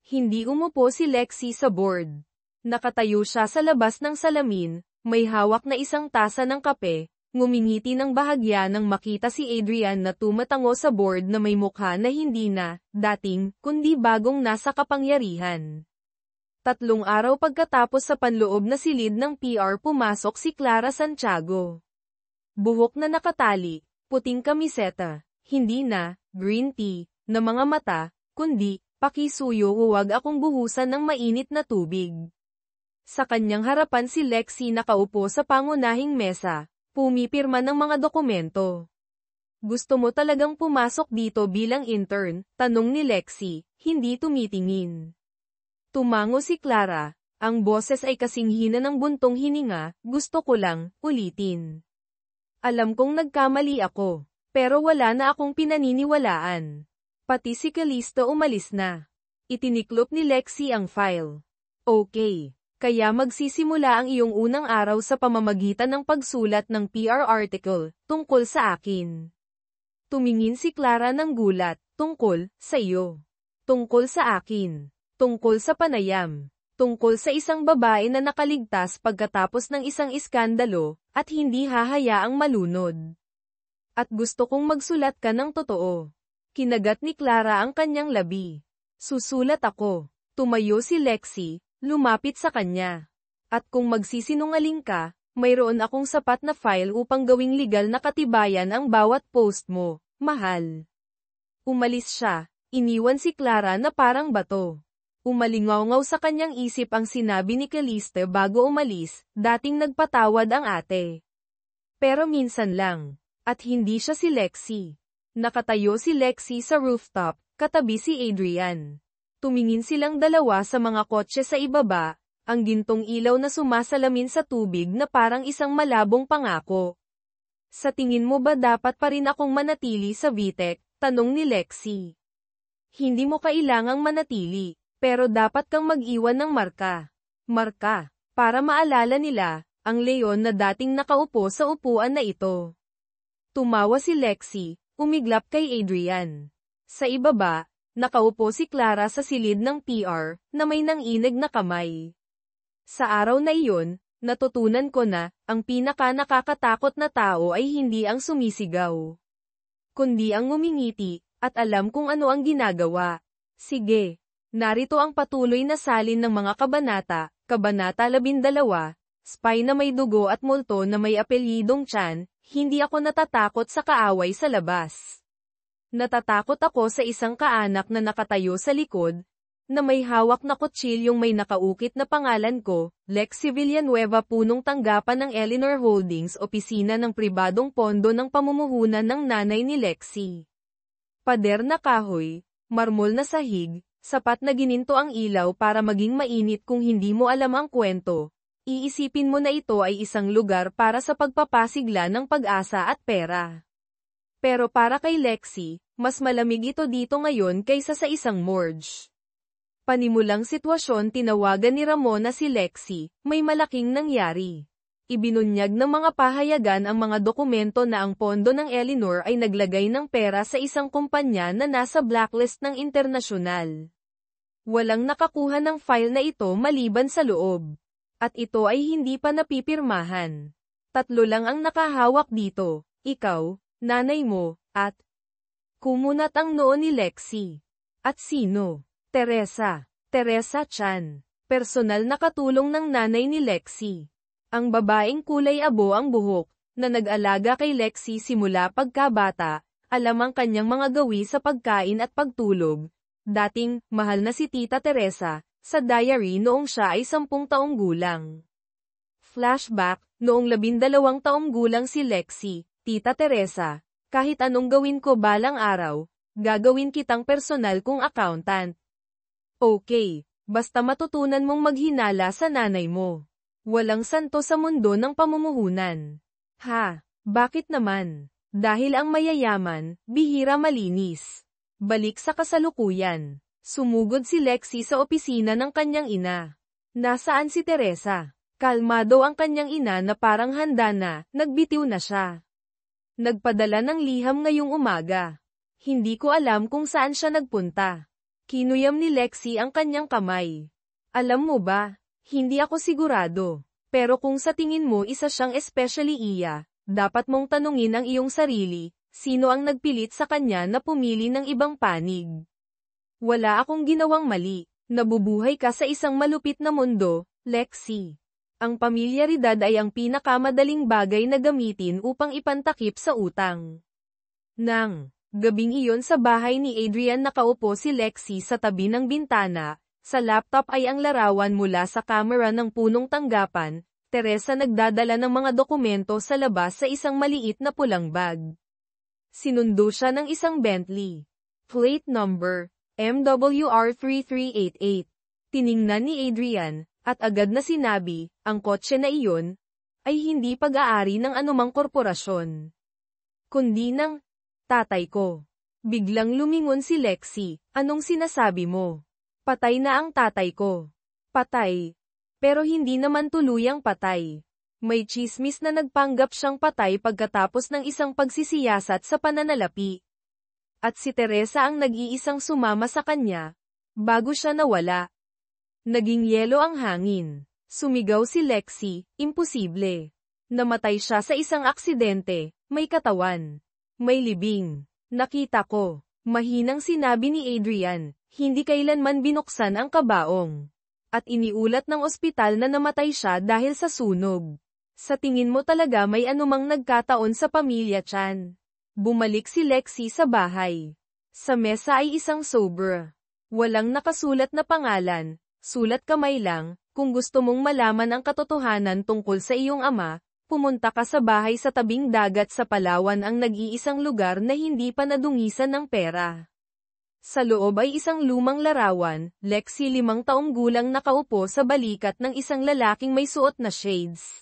Hindi umupo si Lexi sa board. Nakatayo siya sa labas ng salamin, may hawak na isang tasa ng kape, ngumingiti ng bahagya nang makita si Adrian na tumatango sa board na may mukha na hindi na, dating, kundi bagong nasa kapangyarihan. 3 araw pagkatapos sa panloob na silid ng PR pumasok si Clara Santiago. Buhok na nakatali, puting kamiseta, hindi na, green tea, na mga mata, kundi, pakisuyo huwag akong buhusan ng mainit na tubig. Sa kanyang harapan si Lexi nakaupo sa pangunahing mesa, pumipirma ng mga dokumento. Gusto mo talagang pumasok dito bilang intern? Tanong ni Lexi, hindi tumitingin. Tumango si Clara, ang boses ay kasing hina ng buntong hininga, gusto ko lang, ulitin. Alam kong nagkamali ako, pero wala na akong pinaniniwalaan. Pati si Callisto umalis na. Itiniklop ni Lexi ang file. Okay, kaya magsisimula ang iyong unang araw sa pamamagitan ng pagsulat ng PR article, tungkol sa akin. Tumingin si Clara ng gulat, tungkol sa iyo. Tungkol sa akin. Tungkol sa panayam. Tungkol sa isang babae na nakaligtas pagkatapos ng isang iskandalo, at hindi hahayaang malunod. At gusto kong magsulat ka ng totoo. Kinagat ni Clara ang kanyang labi. Susulat ako. Tumayo si Lexi, lumapit sa kanya. At kung magsisinungaling ka, mayroon akong sapat na file upang gawing legal na katibayan ang bawat post mo, mahal. Umalis siya, iniwan si Clara na parang bato. Umalingaw-ngaw sa kanyang isip ang sinabi ni Callisto bago umalis, dating nagpatawad ang ate. Pero minsan lang, at hindi siya si Lexi. Nakatayo si Lexi sa rooftop, katabi si Adrian. Tumingin silang dalawa sa mga kotse sa ibaba, ang gintong ilaw na sumasalamin sa tubig na parang isang malabong pangako. Sa tingin mo ba dapat pa rin akong manatili sa VTech? Tanong ni Lexi. Hindi mo kailangang manatili, pero dapat kang mag-iwan ng marka. Marka, para maalala nila, ang leon na dating nakaupo sa upuan na ito. Tumawa si Lexi, umiglap kay Adrian. Sa ibaba, nakaupo si Clara sa silid ng PR, na may nanginig na kamay. Sa araw na iyon, natutunan ko na, ang pinaka-nakakatakot na tao ay hindi ang sumisigaw, kundi ang ngumingiti, at alam kung ano ang ginagawa. Sige, narito ang patuloy na salin ng mga kabanata, Kabanata 12, Spy na may dugo at multo na may apelyidong Chan, hindi ako natatakot sa kaaway sa labas. Natatakot ako sa isang kaanak na nakatayo sa likod, na may hawak na kutsilyong may nakaukit na pangalan ko, Lexi Villanueva, punong tanggapan ng Eleanor Holdings, opisina ng pribadong pondo ng pamumuhunan ng nanay ni Lexi. Pader na kahoy, marmol na sahig, sapat na gininto ang ilaw para maging mainit kung hindi mo alam ang kwento. Iisipin mo na ito ay isang lugar para sa pagpapasigla ng pag-asa at pera. Pero para kay Lexi, mas malamig ito dito ngayon kaysa sa isang morgue. Panimulang sitwasyon, tinawagan ni Ramona si Lexi, may malaking nangyari. Ibinunyag ng mga pahayagan ang mga dokumento na ang pondo ng Eleanor ay naglagay ng pera sa isang kumpanya na nasa blacklist ng internasyonal. Walang nakakuha ng file na ito maliban sa loob. At ito ay hindi pa napipirmahan. 3 lang ang nakahawak dito, ikaw, nanay mo, at... Kumunat ang noo ni Lexi. At sino? Teresa. Teresa Chan. Personal na katulong ng nanay ni Lexi. Ang babaeng kulay abo ang buhok, na nag-alaga kay Lexi simula pagkabata, alam ang kanyang mga gawi sa pagkain at pagtulog. Dating, mahal na si Tita Teresa, sa diary noong siya ay 10 taong gulang. Flashback, noong 12 taong gulang si Lexi, Tita Teresa, kahit anong gawin ko balang araw, gagawin kitang personal kong accountant. Okay, basta matutunan mong maghinala sa nanay mo. Walang santo sa mundo ng pamumuhunan. Ha, bakit naman? Dahil ang mayayaman, bihira malinis. Balik sa kasalukuyan. Sumugod si Lexi sa opisina ng kanyang ina. Nasaan si Teresa? Kalmado ang kanyang ina na parang handa na, nagbitiw na siya. Nagpadala ng liham ngayong umaga. Hindi ko alam kung saan siya nagpunta. Kinuyam ni Lexi ang kanyang kamay. Alam mo ba, hindi ako sigurado. Pero kung sa tingin mo isa siyang especially iya, dapat mong tanungin ang iyong sarili, sino ang nagpilit sa kanya na pumili ng ibang panig. Wala akong ginawang mali. Nabubuhay ka sa isang malupit na mundo, Lexi. Ang pamilyaridad ay ang pinakamadaling bagay na gamitin upang ipantakip sa utang. Nang gabing iyon sa bahay ni Adrian, nakaupo si Lexi sa tabi ng bintana. Sa laptop ay ang larawan mula sa kamera ng punong tanggapan. Teresa nagdadala ng mga dokumento sa labas sa isang maliit na pulang bag. Sinundo siya ng isang Bentley. Plate number, MWR3388. Tiningnan ni Adrian, at agad na sinabi, ang kotse na iyon, ay hindi pag-aari ng anumang korporasyon. Kundi ng tatay ko. Biglang lumingon si Lexi, anong sinasabi mo? Patay na ang tatay ko. Patay. Pero hindi naman tuluyang patay. May tsismis na nagpanggap siyang patay pagkatapos ng isang pagsisiyasat sa pananalapi. At si Teresa ang nag-iisang sumama sa kanya, bago siya nawala. Naging yelo ang hangin. Sumigaw si Lexi, imposible. Namatay siya sa isang aksidente, may katawan. May libing. Nakita ko. Mahinang sinabi ni Adrian, hindi kailanman binuksan ang kabaong. At iniulat ng ospital na namatay siya dahil sa sunog. Sa tingin mo talaga may anumang nagkataon sa pamilya Chan? Bumalik si Lexi sa bahay. Sa mesa ay isang sobra. Walang nakasulat na pangalan, sulat kamay lang. Kung gusto mong malaman ang katotohanan tungkol sa iyong ama, pumunta ka sa bahay sa tabing dagat sa Palawan, ang nag-iisang lugar na hindi pa nadungisan ng pera. Sa loob ay isang lumang larawan, Lexi 5 taong gulang nakaupo sa balikat ng isang lalaking may suot na shades.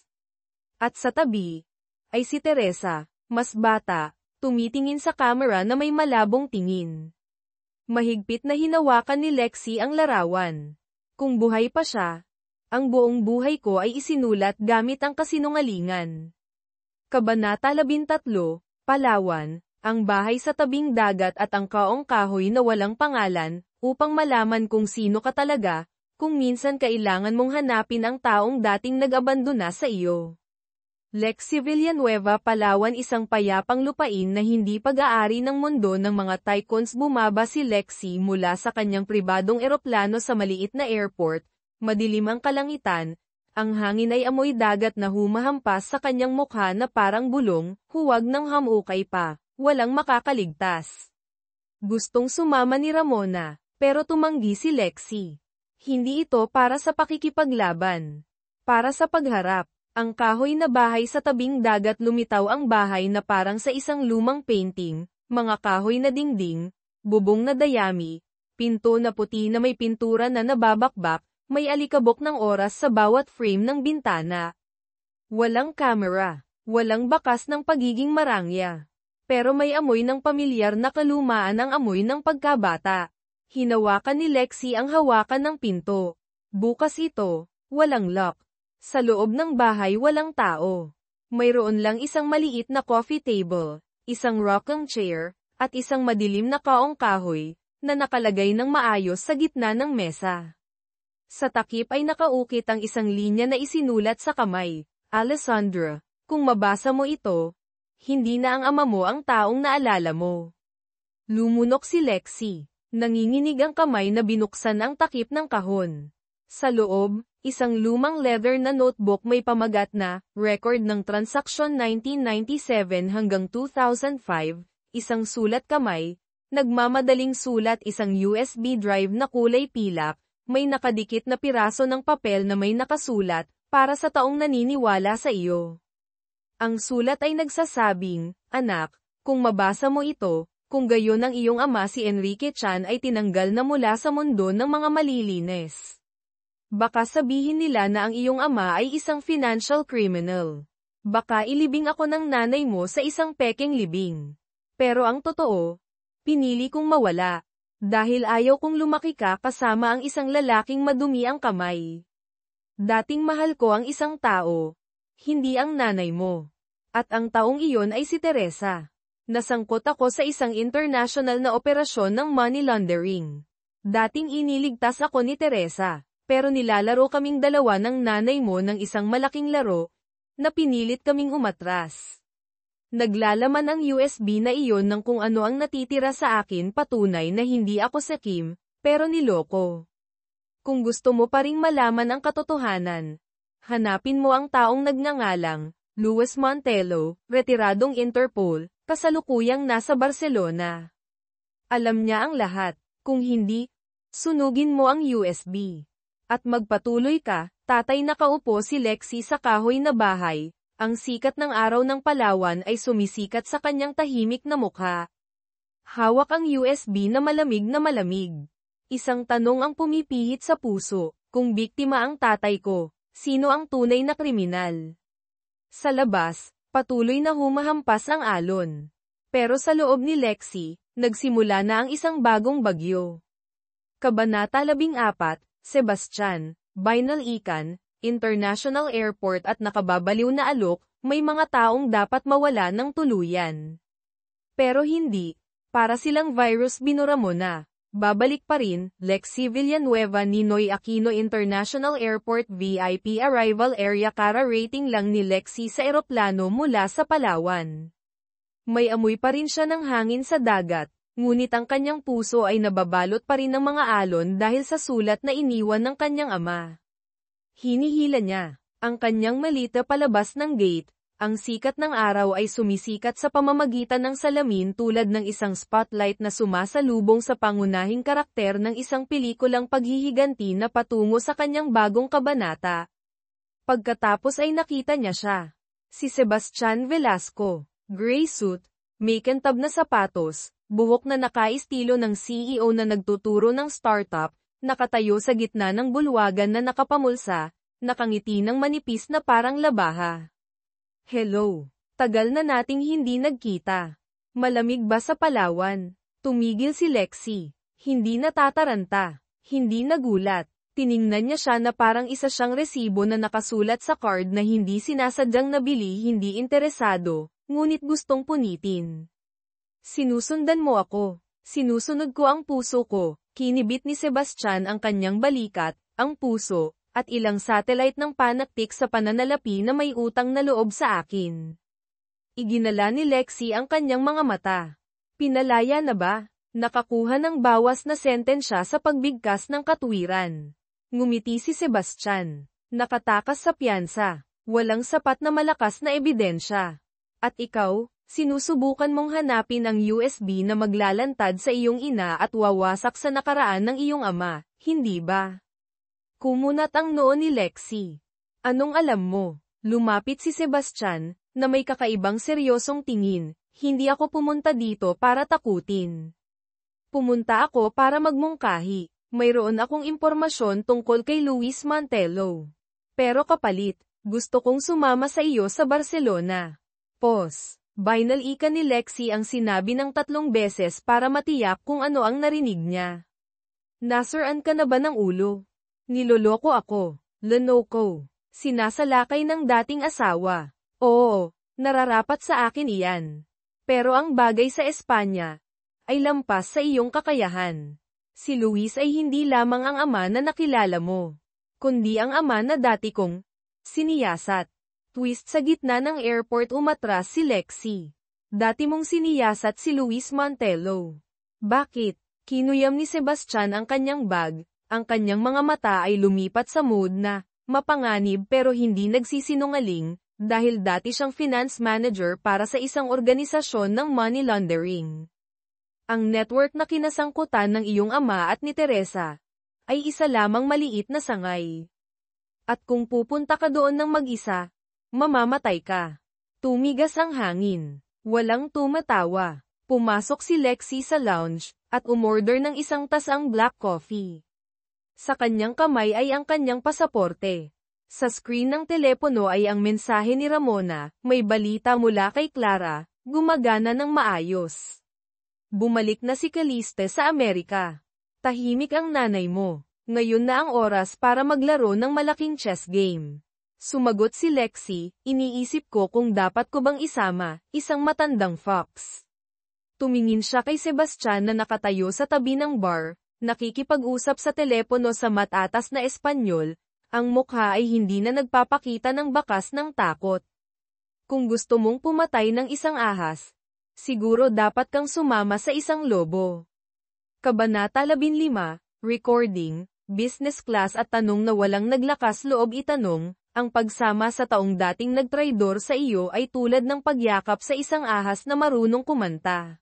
At sa tabi, ay si Teresa, mas bata, tumitingin sa camera na may malabong tingin. Mahigpit na hinawakan ni Lexi ang larawan. Kung buhay pa siya, ang buong buhay ko ay isinulat gamit ang kasinungalingan. Kabanata 13, Palawan, ang bahay sa tabing dagat at ang kaong kahoy na walang pangalan, upang malaman kung sino ka talaga, kung minsan kailangan mong hanapin ang taong dating nag-abandona sa iyo. Lexi Villanueva, Palawan, isang payapang lupain na hindi pag-aari ng mundo ng mga tycoons. Bumaba si Lexi mula sa kanyang pribadong eroplano sa maliit na airport. Madilim ang kalangitan, ang hangin ay amoy dagat na humahampas sa kanyang mukha na parang bulong, huwag ng hamukay pa, walang makakaligtas. Gustong sumama ni Ramona, pero tumanggi si Lexi. Hindi ito para sa pakikipaglaban. Para sa pagharap. Ang kahoy na bahay sa tabing dagat, lumitaw ang bahay na parang sa isang lumang painting, mga kahoy na dingding, bubong na dayami, pinto na puti na may pintura na nababakbak, may alikabok ng oras sa bawat frame ng bintana. Walang camera, walang bakas ng pagiging marangya. Pero may amoy ng pamilyar na kalumaan, ang amoy ng pagkabata. Hinawakan ni Lexi ang hawakan ng pinto. Bukas ito, walang lock. Sa loob ng bahay walang tao. Mayroon lang isang maliit na coffee table, isang rocking chair, at isang madilim na kaong kahoy, na nakalagay ng maayos sa gitna ng mesa. Sa takip ay nakaukit ang isang linya na isinulat sa kamay, Alessandra, kung mabasa mo ito, hindi na ang ama mo ang taong naalala mo. Lumunok si Lexi. Nanginginig ang kamay na binuksan ang takip ng kahon. Sa loob, isang lumang leather na notebook may pamagat na, record ng transaksyon 1997 hanggang 2005, isang sulat kamay, nagmamadaling sulat, isang USB drive na kulay pilak, may nakadikit na piraso ng papel na may nakasulat, para sa taong naniniwala sa iyo. Ang sulat ay nagsasabing, anak, kung mabasa mo ito, kung gayon ang iyong ama si Enrique Chan ay tinanggal na mula sa mundo ng mga malilinis. Baka sabihin nila na ang iyong ama ay isang financial criminal. Baka ilibing ako ng nanay mo sa isang pekeng libing. Pero ang totoo, pinili kong mawala. Dahil ayaw kong lumaki ka kasama ang isang lalaking madumi ang kamay. Dating mahal ko ang isang tao, hindi ang nanay mo. At ang taong iyon ay si Teresa. Nasangkot ako sa isang international na operasyon ng money laundering. Dating iniligtas ako ni Teresa, pero nilalaro kaming dalawa ng nanay mo ng isang malaking laro, na pinilit kaming umatras. Naglalaman ang USB na iyon ng kung ano ang natitira sa akin, patunay na hindi ako si Kim, pero niloko. Kung gusto mo pa ring malaman ang katotohanan, hanapin mo ang taong nagngangalang Luis Montelo, retiradong Interpol, kasalukuyang nasa Barcelona. Alam niya ang lahat. Kung hindi, sunugin mo ang USB. At magpatuloy ka. Tatay, nakaupo si Lexi sa kahoy na bahay, Ang sikat ng araw ng Palawan ay sumisikat sa kanyang tahimik na mukha. Hawak ang USB na malamig na malamig. Isang tanong ang pumipihit sa puso, kung biktima ang tatay ko, sino ang tunay na kriminal? Sa labas, patuloy na humahampas ang alon. Pero sa loob ni Lexie, nagsimula na ang isang bagong bagyo. Kabanata 14, Sebastian, Binal Ican, International Airport at nakababaliw na alok, may mga taong dapat mawala ng tuluyan. Pero hindi, para silang virus binura mo na. Babalik pa rin, Lexie Villanueva Ninoy Aquino International Airport VIP Arrival Area Kara rating lang ni Lexie sa eroplano mula sa Palawan. May amoy pa rin siya ng hangin sa dagat, ngunit ang kanyang puso ay nababalot pa rin ng mga alon dahil sa sulat na iniwan ng kanyang ama. Hinihila niya ang kanyang malita palabas ng gate. Ang sikat ng araw ay sumisikat sa pamamagitan ng salamin tulad ng isang spotlight na sumasalubong sa pangunahing karakter ng isang pelikulang paghihiganti na patungo sa kanyang bagong kabanata. Pagkatapos ay nakita niya siya. Si Sebastian Velasco, gray suit, may kantab na sapatos, buhok na nakaistilo ng CEO na nagtuturo ng startup, nakatayo sa gitna ng bulwagan na nakapamulsa, nakangiti ng manipis na parang labaha. Hello. Tagal na nating hindi nagkita. Malamig ba sa Palawan? Tumigil si Lexie. Hindi natataranta. Hindi nagulat. Tiningnan niya siya na parang isa siyang resibo na nakasulat sa card na hindi sinasadyang nabili, hindi interesado, ngunit gustong punitin. Sinusundan mo ako. Sinusunod ko ang puso ko. Kinibit ni Sebastian ang kanyang balikat, ang puso, at ilang satellite ng panaktik sa pananalapi na may utang na loob sa akin. Iginala ni Lexie ang kanyang mga mata. Pinalaya na ba? Nakakuha ng bawas na sentensya sa pagbigkas ng katwiran. Ngumiti si Sebastian. Nakatakas sa piyansa. Walang sapat na malakas na ebidensya. At ikaw, sinusubukan mong hanapin ang USB na maglalantad sa iyong ina at wawasak sa nakaraan ng iyong ama, hindi ba? Kumunat ang noo ni Lexie. Anong alam mo? Lumapit si Sebastian, na may kakaibang seryosong tingin. Hindi ako pumunta dito para takutin. Pumunta ako para magmungkahi. Mayroon akong impormasyon tungkol kay Luis Mantello. Pero kapalit, gusto kong sumama sa iyo sa Barcelona. Pause. Binal Ican ni Lexie ang sinabi ng 3 beses para matiyak kung ano ang narinig niya. Nasiraan ka na ba ng ulo? Niloloko ako. Lonoko. Sinasalakay ng dating asawa. Oo, nararapat sa akin iyan. Pero ang bagay sa Espanya ay lampas sa iyong kakayahan. Si Luis ay hindi lamang ang ama na nakilala mo, kundi ang ama na dati kong siniyasat. Twist sa gitna ng airport umatras si Lexie. Dati mong siniyasat si Luis Mantello. Bakit? Kinuyam ni Sebastian ang kanyang bag, ang kanyang mga mata ay lumipat sa mood na mapanganib pero hindi nagsisinungaling, dahil dati siyang finance manager para sa isang organisasyon ng money laundering. Ang network na kinasangkutan ng iyong ama at ni Teresa ay isa lamang maliit na sangay. At kung pupunta ka doon ng mag-isa, mamamatay ka. Tumigas ang hangin. Walang tumatawa. Pumasok si Lexie sa lounge, at umorder ng isang tasang black coffee. Sa kanyang kamay ay ang kanyang pasaporte. Sa screen ng telepono ay ang mensahe ni Ramona, may balita mula kay Clara, gumagana ng maayos. Bumalik na si Caliste sa Amerika. Tahimik ang nanay mo. Ngayon na ang oras para maglaro ng malaking chess game. Sumagot si Lexie, iniisip ko kung dapat ko bang isama, isang matandang fox. Tumingin siya kay Sebastian na nakatayo sa tabi ng bar, nakikipag-usap sa telepono sa matatas na Espanyol, ang mukha ay hindi na nagpapakita ng bakas ng takot. Kung gusto mong pumatay ng isang ahas, siguro dapat kang sumama sa isang lobo. Kabanata 15, Recording, Business Class at tanong na walang naglakas loob itanong, ang pagsama sa taong dating nagtraidor sa iyo ay tulad ng pagyakap sa isang ahas na marunong kumanta.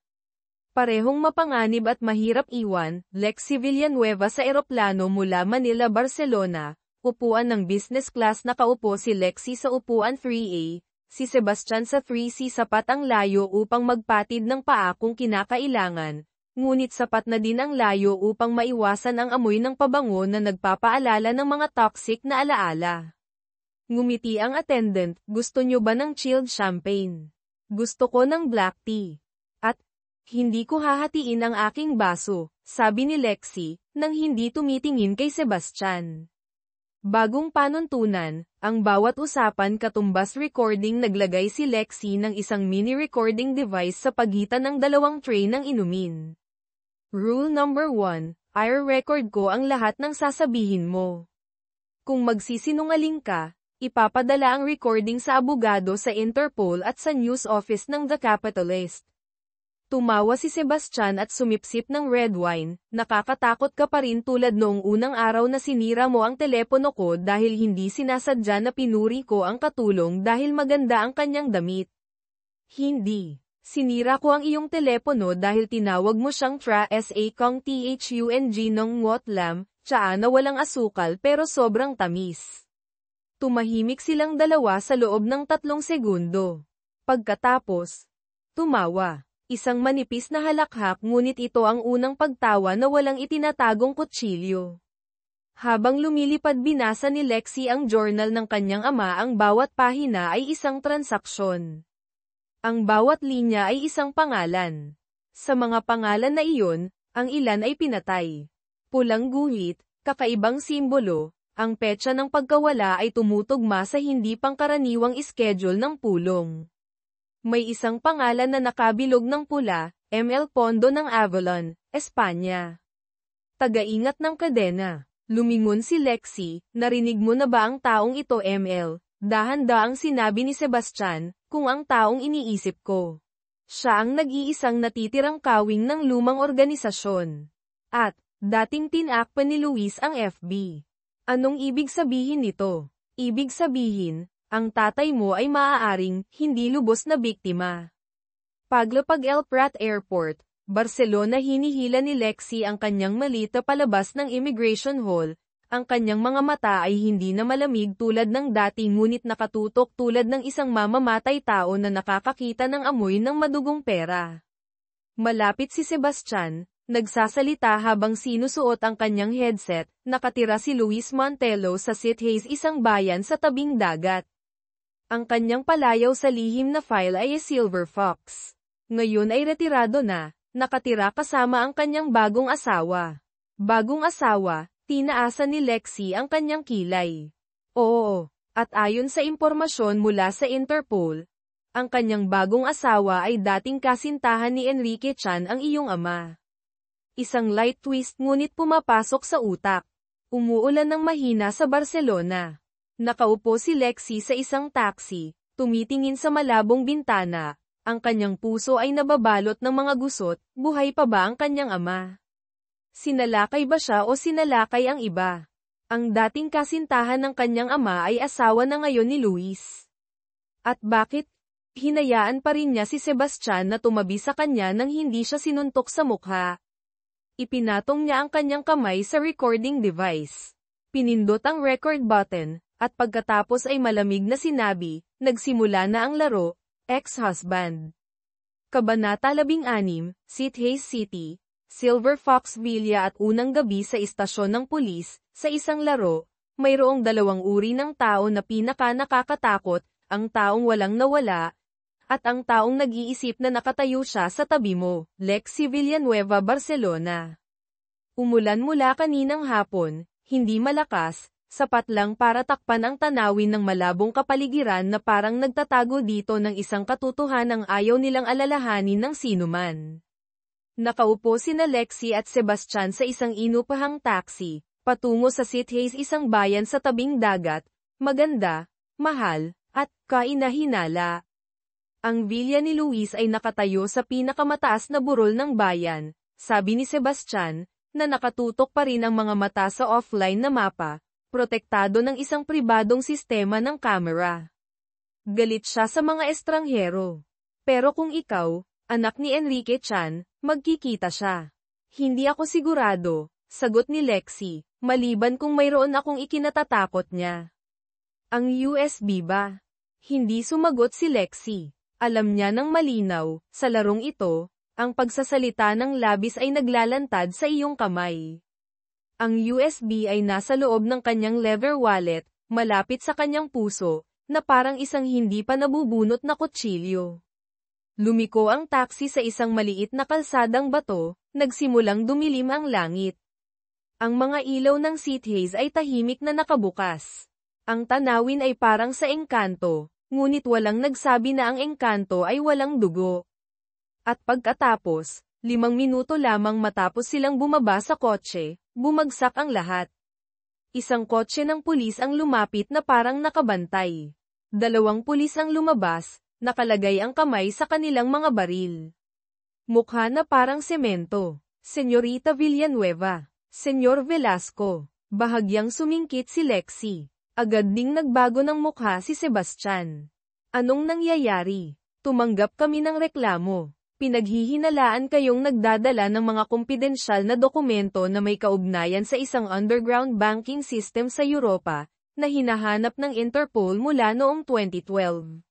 Parehong mapanganib at mahirap iwan, Lexie Villanueva sa eroplano mula Manila, Barcelona, upuan ng business class nakaupo si Lexie sa upuan 3A, Si Sebastian sa 3C sapat ang layo upang magpatid ng paa kung kinakailangan, ngunit sapat na din ang layo upang maiwasan ang amoy ng pabango na nagpapaalala ng mga toxic na alaala. Ngumiti ang attendant, gusto nyo ba ng chilled champagne? Gusto ko ng black tea. At, hindi ko hahatiin ang aking baso, sabi ni Lexi, nang hindi tumitingin kay Sebastian. Bagong panuntunan, ang bawat usapan katumbas recording naglagay si Lexi ng isang mini recording device sa pagitan ng dalawang tray ng inumin. Rule number 1, i-record ko ang lahat ng sasabihin mo. Kung magsisinungaling ka, ipapadala ang recording sa abogado sa Interpol at sa news office ng The Capitalist. Tumawa si Sebastian at sumipsip ng red wine, nakakatakot ka pa rin tulad noong unang araw na sinira mo ang telepono ko dahil hindi sinasadya na pinuri ko ang katulong dahil maganda ang kanyang damit. Hindi. Sinira ko ang iyong telepono dahil tinawag mo siyang sa kong thung ng ngotlam, tsaa na walang asukal pero sobrang tamis. Tumahimik silang dalawa sa loob ng 3 segundo. Pagkatapos, tumawa. Isang manipis na halakhak ngunit ito ang unang pagtawa na walang itinatagong kutsilyo. Habang lumilipad binasa ni Lexi ang journal ng kanyang ama, ang bawat pahina ay isang transaksyon. Ang bawat linya ay isang pangalan. Sa mga pangalan na iyon, ang ilan ay pinatay. Pulang guhit, kakaibang simbolo, ang petsa ng pagkawala ay tumutugma sa hindi pangkaraniwang schedule ng pulong. May isang pangalan na nakabilog ng pula, ML Pondo ng Avalon, Espanya. Tagaingat ng kadena. Lumingon si Lexi, narinig mo na ba ang taong ito ML? Dahan-daang sinabi ni Sebastian, kung ang taong iniisip ko. Siya ang nag-iisang natitirang kawing ng lumang organisasyon. At, dating tinakpan ni Luis ang FB. Anong ibig sabihin nito? Ibig sabihin, ang tatay mo ay maaaring hindi lubos na biktima. Paglapag El Prat Airport, Barcelona, hinihila ni Lexi ang kanyang malita palabas ng immigration hall. Ang kanyang mga mata ay hindi na malamig tulad ng dati ngunit nakatutok tulad ng isang mamamatay tao na nakakakita ng amoy ng madugong pera. Malapit si Sebastian, nagsasalita habang sinusuot ang kanyang headset. Nakatira si Luis Montelo sa Sitges, isang bayan sa tabing dagat. Ang kanyang palayaw sa lihim na file ay Silver Fox. Ngayon ay retirado na, nakatira kasama ang kanyang bagong asawa. Bagong asawa, tinaasa ni Lexi ang kanyang kilay. Oo, at ayon sa impormasyon mula sa Interpol, ang kanyang bagong asawa ay dating kasintahan ni Enrique Chan, ang iyong ama. Isang light twist ngunit pumapasok sa utak. Umuulan ng mahina sa Barcelona. Nakaupo si Lexi sa isang taxi, tumitingin sa malabong bintana. Ang kanyang puso ay nababalot ng mga gusot, buhay pa ba ang kanyang ama? Sinalakay ba siya o sinalakay ang iba? Ang dating kasintahan ng kanyang ama ay asawa na ngayon ni Luis. At bakit? Hinayaan pa rin niya si Sebastian na tumabi sa kanya nang hindi siya sinuntok sa mukha. Ipinatong niya ang kanyang kamay sa recording device. Pinindot ang record button, at pagkatapos ay malamig na sinabi, nagsimula na ang laro, ex-husband. Kabanata 16, Sitges City, Silver Fox Villa at unang gabi sa istasyon ng pulis. Sa isang laro, mayroong dalawang uri ng tao na pinaka-nakakatakot, ang taong walang nawala, at ang taong nag-iisip na nakatayo siya sa tabi mo. Lexi Villanueva, Barcelona. Umulan mula kaninang hapon, hindi malakas, sapat lang para takpan ang tanawin ng malabong kapaligiran na parang nagtatago dito ng isang katotohanang ayaw nilang alalahanin ng sinuman. Nakaupo sina Lexi at Sebastian sa isang inupahang taxi, patungo sa Sitges, isang bayan sa tabing dagat, maganda, mahal, at kainahinala. Ang villa ni Luis ay nakatayo sa pinakamataas na burol ng bayan, sabi ni Sebastian, na nakatutok pa rin ang mga mata sa offline na mapa, protektado ng isang pribadong sistema ng kamera. Galit siya sa mga estranghero. Pero kung ikaw, anak ni Enrique Chan, magkikita siya. Hindi ako sigurado, sagot ni Lexi, maliban kung mayroon akong ikinatatakot niya. Ang USB ba? Hindi sumagot si Lexi. Alam niya ng malinaw, sa larong ito, ang pagsasalita ng labis ay naglalantad sa iyong kamay. Ang USB ay nasa loob ng kanyang leather wallet, malapit sa kanyang puso, na parang isang hindi pa nabubunot na kutsilyo. Lumiko ang taxi sa isang maliit na kalsadang bato, nagsimulang dumilim ang langit. Ang mga ilaw ng seat haze ay tahimik na nakabukas. Ang tanawin ay parang sa engkanto, ngunit walang nagsabi na ang engkanto ay walang dugo. At pagkatapos, 5 minuto lamang matapos silang bumaba sa kotse, bumagsak ang lahat. Isang kotse ng pulis ang lumapit na parang nakabantay. 2 pulis ang lumabas, nakalagay ang kamay sa kanilang mga baril. Mukha na parang semento. Senyorita Villanueva. Senyor Velasco. Bahagyang sumingkit si Lexi. Agad ding nagbago ng mukha si Sebastian. Anong nangyayari? Tumanggap kami ng reklamo. Pinaghihinalaan kayong nagdadala ng mga kumpidensyal na dokumento na may kaugnayan sa isang underground banking system sa Europa, na hinahanap ng Interpol mula noong 2012.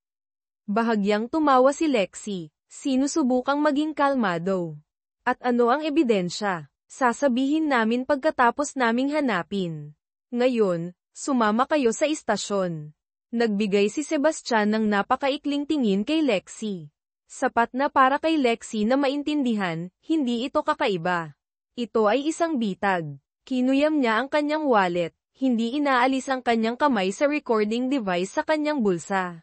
Bahagyang tumawa si Lexi, sinusubukang maging kalmado. At ano ang ebidensya? Sasabihin namin pagkatapos naming hanapin. Ngayon, sumama kayo sa istasyon. Nagbigay si Sebastian ng napakaikling tingin kay Lexi. Sapat na para kay Lexi na maintindihan, hindi ito kakaiba. Ito ay isang bitag. Kinuyam niya ang kanyang wallet, hindi inaalis ang kanyang kamay sa recording device sa kanyang bulsa.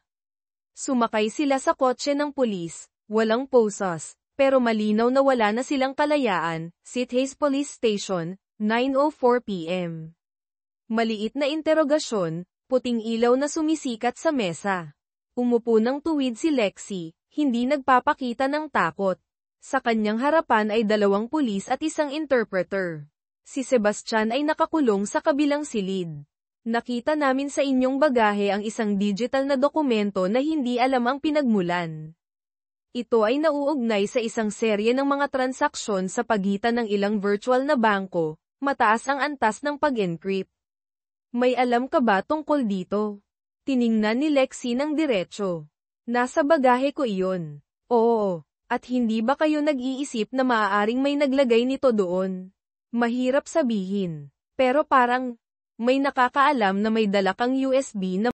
Sumakay sila sa kotse ng pulis, walang poses, pero malinaw na wala na silang kalayaan, Sitges Police Station, 9:04 p.m. Maliit na interogasyon, puting ilaw na sumisikat sa mesa. Umupo ng tuwid si Lexi, hindi nagpapakita ng takot. Sa kanyang harapan ay 2 pulis at isang interpreter. Si Sebastian ay nakakulong sa kabilang silid. Nakita namin sa inyong bagahe ang isang digital na dokumento na hindi alam ang pinagmulan. Ito ay nauugnay sa isang serye ng mga transaksyon sa pagitan ng ilang virtual na bangko, mataas ang antas ng pag-encrypt. May alam ka ba tungkol dito? Tiningnan ni Lexi ng diretso. Nasa bagahe ko iyon. Oo, at hindi ba kayo nag-iisip na maaaring may naglagay nito doon? Mahirap sabihin. Pero parang, may nakakaalam na may dala kang USB na